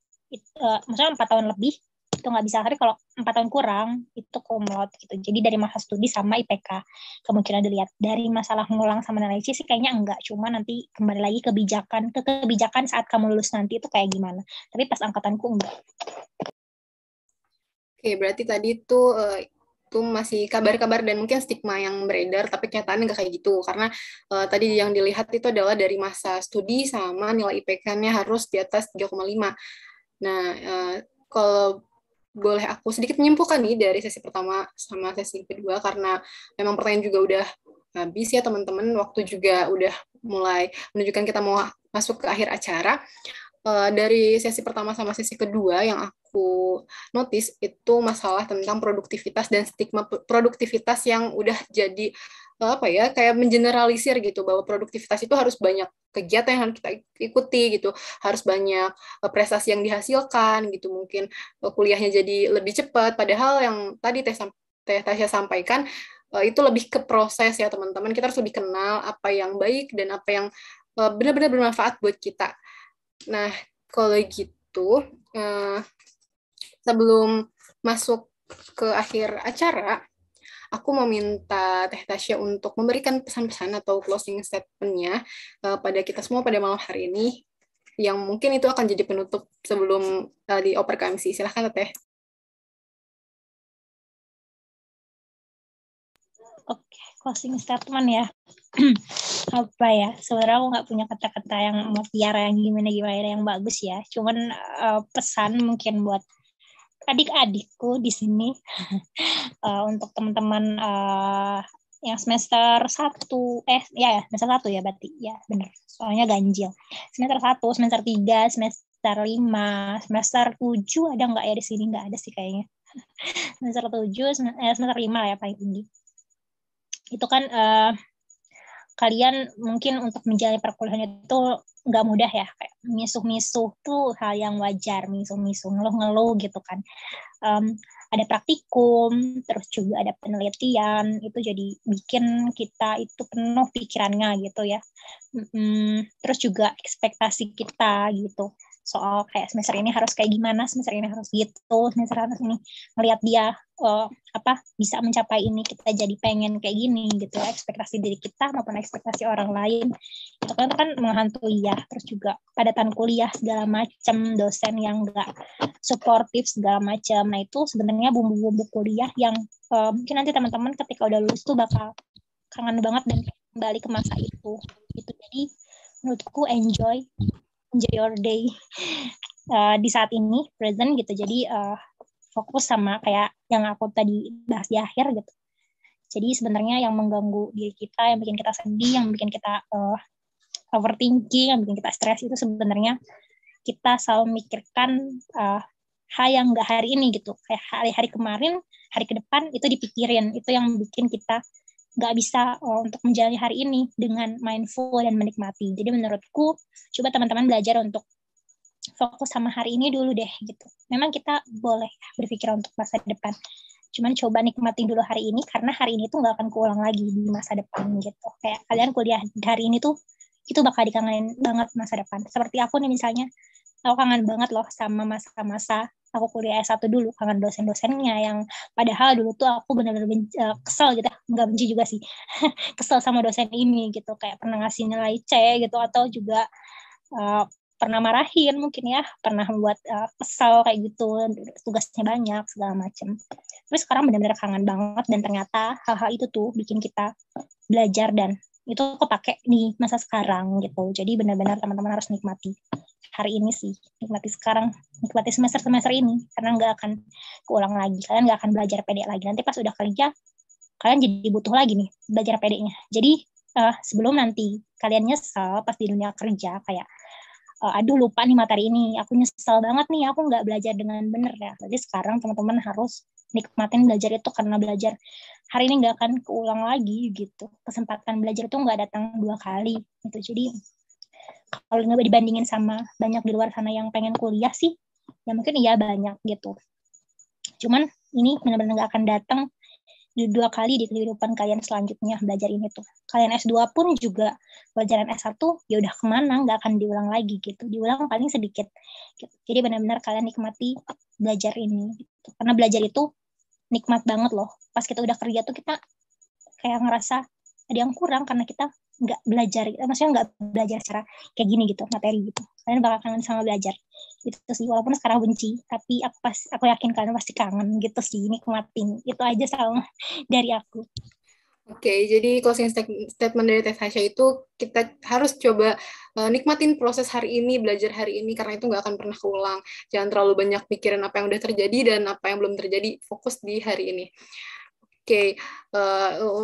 maksudnya 4 tahun lebih, itu nggak bisa. Tapi kalau 4 tahun kurang, itu cum laude gitu. Jadi dari masa studi sama IPK, kemungkinan dilihat. Dari masalah ngulang sama nilai C sih kayaknya enggak. Cuma nanti kembali lagi ke kebijakan saat kamu lulus nanti itu kayak gimana. Tapi pas angkatanku enggak. Oke, berarti tadi tuh itu masih kabar-kabar dan mungkin stigma yang beredar, tapi kenyataannya nggak kayak gitu. Karena tadi yang dilihat itu adalah dari masa studi sama nilai IPK-nya harus di atas 3,5. Nah, kalau boleh aku sedikit menyimpulkan nih dari sesi pertama sama sesi kedua, karena memang pertanyaan juga udah habis ya teman-teman, waktu juga udah mulai menunjukkan kita mau masuk ke akhir acara. Dari sesi pertama sama sesi kedua yang aku notice itu masalah tentang produktivitas dan stigma produktivitas yang udah jadi kayak mengeneralisir gitu, bahwa produktivitas itu harus banyak kegiatan yang harus kita ikuti gitu, harus banyak prestasi yang dihasilkan gitu, mungkin kuliahnya jadi lebih cepat, padahal yang tadi Teh Tasya sampaikan itu lebih ke proses ya teman-teman. Kita harus lebih kenal apa yang baik dan apa yang benar-benar bermanfaat buat kita. Nah, kalau gitu, sebelum masuk ke akhir acara, aku mau minta Teh Tasya untuk memberikan pesan-pesan atau closing statement-nya pada kita semua pada malam hari ini, yang mungkin itu akan jadi penutup sebelum dioper ke MC. Silahkan, Teh. Oke, closing statement ya. Apa ya, sebenarnya aku nggak punya kata-kata yang mutiara yang gimana yang bagus ya. Cuman pesan mungkin buat adik-adikku di sini untuk teman-teman yang semester 1 semester 1 ya berarti ya benar, soalnya ganjil. Semester 1, semester 3, semester 5, semester 7 ada nggak ya di sini? Nggak ada sih kayaknya. Semester 7, semester 5 lah ya paling tinggi. Itu kan kalian mungkin untuk menjalani perkuliahan itu nggak mudah ya, kayak misuh-misuh tuh hal yang wajar, misuh-misuh, ngeluh-ngeluh gitu kan. Ada praktikum, terus juga ada penelitian, itu jadi bikin kita itu penuh pikirannya gitu ya. Terus juga ekspektasi kita gitu, soal kayak semester ini harus kayak gimana, semester ini harus gitu, semester harus ini, ngelihat dia bisa mencapai ini, kita jadi pengen kayak gini gitu, ekspektasi diri kita maupun ekspektasi orang lain itu kan menghantui ya. Terus juga padatan kuliah segala macam, dosen yang enggak suportif segala macam. Nah itu sebenarnya bumbu-bumbu kuliah yang mungkin nanti teman-teman ketika udah lulus tuh bakal kangen banget dan kembali ke masa itu gitu. Jadi menurutku enjoy your day di saat ini present gitu. Jadi fokus sama kayak yang aku tadi bahas di akhir gitu. Jadi sebenarnya yang mengganggu diri kita, yang bikin kita sedih, yang bikin kita overthinking, yang bikin kita stres itu sebenarnya kita selalu memikirkan hal yang nggak hari ini gitu. Kayak hari-hari kemarin, hari ke depan itu dipikirin. Itu yang bikin kita nggak bisa untuk menjalani hari ini dengan mindful dan menikmati. Jadi menurutku coba teman-teman belajar untuk fokus sama hari ini dulu deh gitu. Memang kita boleh berpikir untuk masa depan. Cuman coba nikmatin dulu hari ini karena hari ini tuh nggak akan keulang lagi di masa depan gitu. Kayak kalian kuliah hari ini tuh itu bakal dikangenin banget masa depan. Seperti aku nih misalnya, aku kangen banget loh sama masa-masa aku kuliah S1 dulu, kangen dosen-dosennya yang padahal dulu tuh aku benar-benar kesel gitu, nggak benci juga sih, kesel sama dosen ini gitu, kayak pernah ngasih nilai C gitu, atau juga pernah marahin mungkin ya, pernah membuat kesal kayak gitu, tugasnya banyak segala macam. Tapi sekarang benar-benar kangen banget, dan ternyata hal-hal itu tuh bikin kita belajar dan itu kepake di masa sekarang gitu. Jadi benar-benar teman-teman harus nikmati hari ini sih, nikmati sekarang, nikmati semester-semester ini, karena nggak akan keulang lagi. Kalian nggak akan belajar pede lagi. Nanti pas udah kerja, kalian jadi butuh lagi nih belajar pedenya. Jadi sebelum nanti kalian nyesel pas di dunia kerja, kayak aduh lupa nih materi ini, aku nyesel banget nih, aku nggak belajar dengan bener ya. Jadi sekarang teman-teman harus nikmatin belajar itu, karena belajar hari ini nggak akan keulang lagi gitu. Kesempatan belajar itu nggak datang 2 kali gitu. Jadi kalau nggak dibandingin sama banyak di luar sana yang pengen kuliah sih, ya mungkin iya banyak gitu. Cuman ini benar-benar nggak akan datang 2 kali di kehidupan kalian selanjutnya belajar ini tuh. Kalian S2 pun juga pelajaran S1 ya udah kemana, nggak akan diulang lagi gitu. Diulang paling sedikit. Gitu. Jadi benar-benar kalian nikmati belajar ini. Gitu. Karena belajar itu nikmat banget loh. Pas kita udah kerja tuh kita kayak ngerasa ada yang kurang karena kita nggak belajar, maksudnya nggak belajar secara kayak gini gitu, materi gitu. Kalian bakal kangen sama belajar gitu sih, walaupun sekarang benci, tapi aku yakin kalian pasti kangen gitu sih, nikmatin. Itu aja sama dari aku. Oke, jadi closing statement dari Teh Tasya itu kita harus coba nikmatin proses hari ini, belajar hari ini, karena itu nggak akan pernah keulang. Jangan terlalu banyak pikirin apa yang udah terjadi dan apa yang belum terjadi, fokus di hari ini. Oke,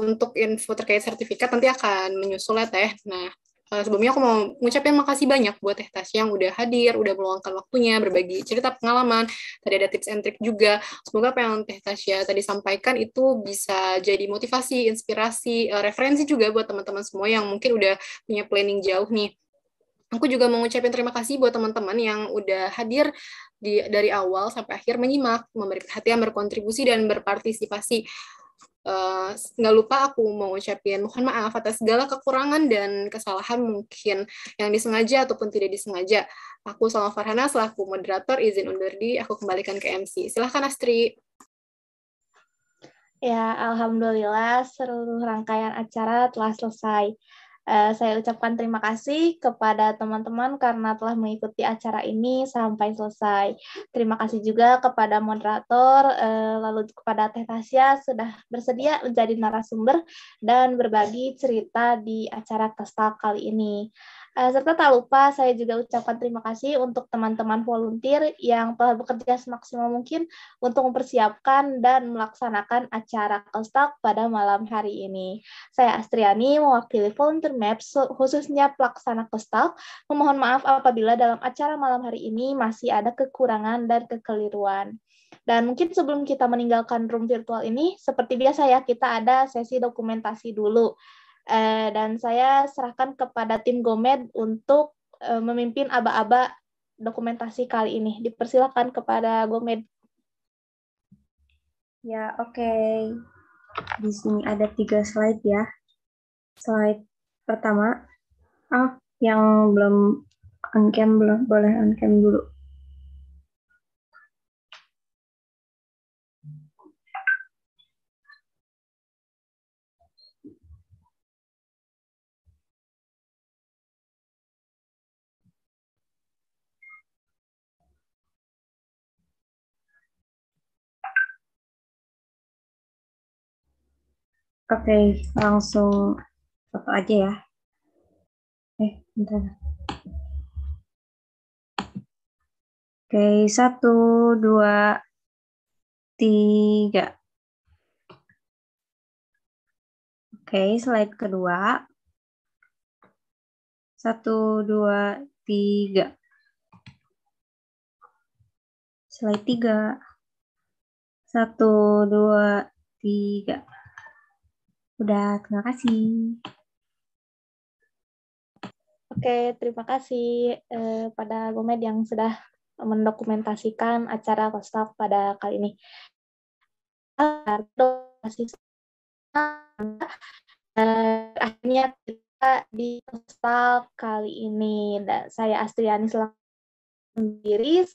untuk info terkait sertifikat nanti akan menyusul ya Teh. Nah, sebelumnya aku mau ngucapin makasih banyak buat Teh Tasya yang udah hadir, udah meluangkan waktunya, berbagi cerita pengalaman. Tadi ada tips and trick juga. Semoga apa yang Teh Tasya tadi sampaikan itu bisa jadi motivasi, inspirasi, referensi juga buat teman-teman semua yang mungkin udah punya planning jauh nih. Aku juga mau ngucapin terima kasih buat teman-teman yang udah hadir dari awal sampai akhir menyimak, memberi perhatian, berkontribusi, dan berpartisipasi. Nggak lupa aku mau ucapin mohon maaf atas segala kekurangan dan kesalahan mungkin yang disengaja ataupun tidak disengaja. Aku Salma Farhana selaku moderator izin undur diri, aku kembalikan ke MC. Silahkan Astri. Ya, alhamdulillah seluruh rangkaian acara telah selesai. Saya ucapkan terima kasih kepada teman-teman karena telah mengikuti acara ini sampai selesai. Terima kasih juga kepada moderator, lalu kepada Teh Tasya sudah bersedia menjadi narasumber dan berbagi cerita di acara Kestalk kali ini. Serta tak lupa saya juga ucapkan terima kasih untuk teman-teman volunteer yang telah bekerja semaksimal mungkin untuk mempersiapkan dan melaksanakan acara Kestalk pada malam hari ini. Saya Astriani mewakili volunteer Maps khususnya pelaksana Kestalk. Memohon maaf apabila dalam acara malam hari ini masih ada kekurangan dan kekeliruan. Dan mungkin sebelum kita meninggalkan room virtual ini, seperti biasa ya, kita ada sesi dokumentasi dulu. Dan saya serahkan kepada tim Gomed untuk memimpin aba-aba dokumentasi kali ini. Dipersilakan kepada Gomed. Ya, oke. Di sini ada 3 slide ya. Slide pertama, yang belum On cam belum? Boleh on cam dulu. Oke, langsung foto aja ya. Bentar. Oke, 1, 2, 3. Oke, slide kedua. 1, 2, 3. Slide 3. 1, 2, 3. Udah, terima kasih. Oke, terima kasih pada Gomed yang sudah mendokumentasikan acara Kostak pada kali ini. Akhirnya kita di Kostak kali ini. Dan saya Astriani sendiri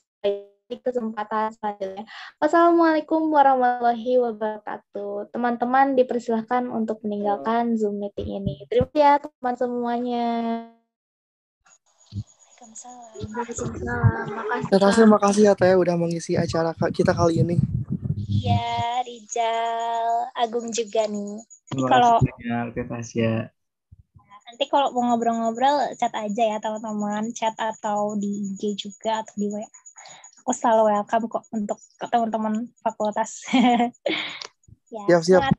di kesempatan selanjutnya. Wassalamualaikum warahmatullahi wabarakatuh. Teman-teman dipersilahkan untuk meninggalkan Zoom meeting ini. Terima kasih ya teman semuanya. Waalaikumsalam. Makasih ya Teh udah mengisi acara kita kali ini. Iya, Rijal, Agung juga nih. Nanti kalau mau ngobrol-ngobrol chat aja ya teman-teman, chat atau di IG juga atau di WA. Aku selalu welcome kok untuk teman-teman fakultas. Ya, Siap.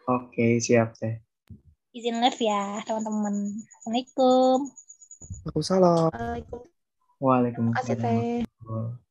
Oke, siap Teh. Izin live ya teman-teman. Assalamualaikum. Waalaikumsalam. Waalaikumsalam. Waalaikumsalam.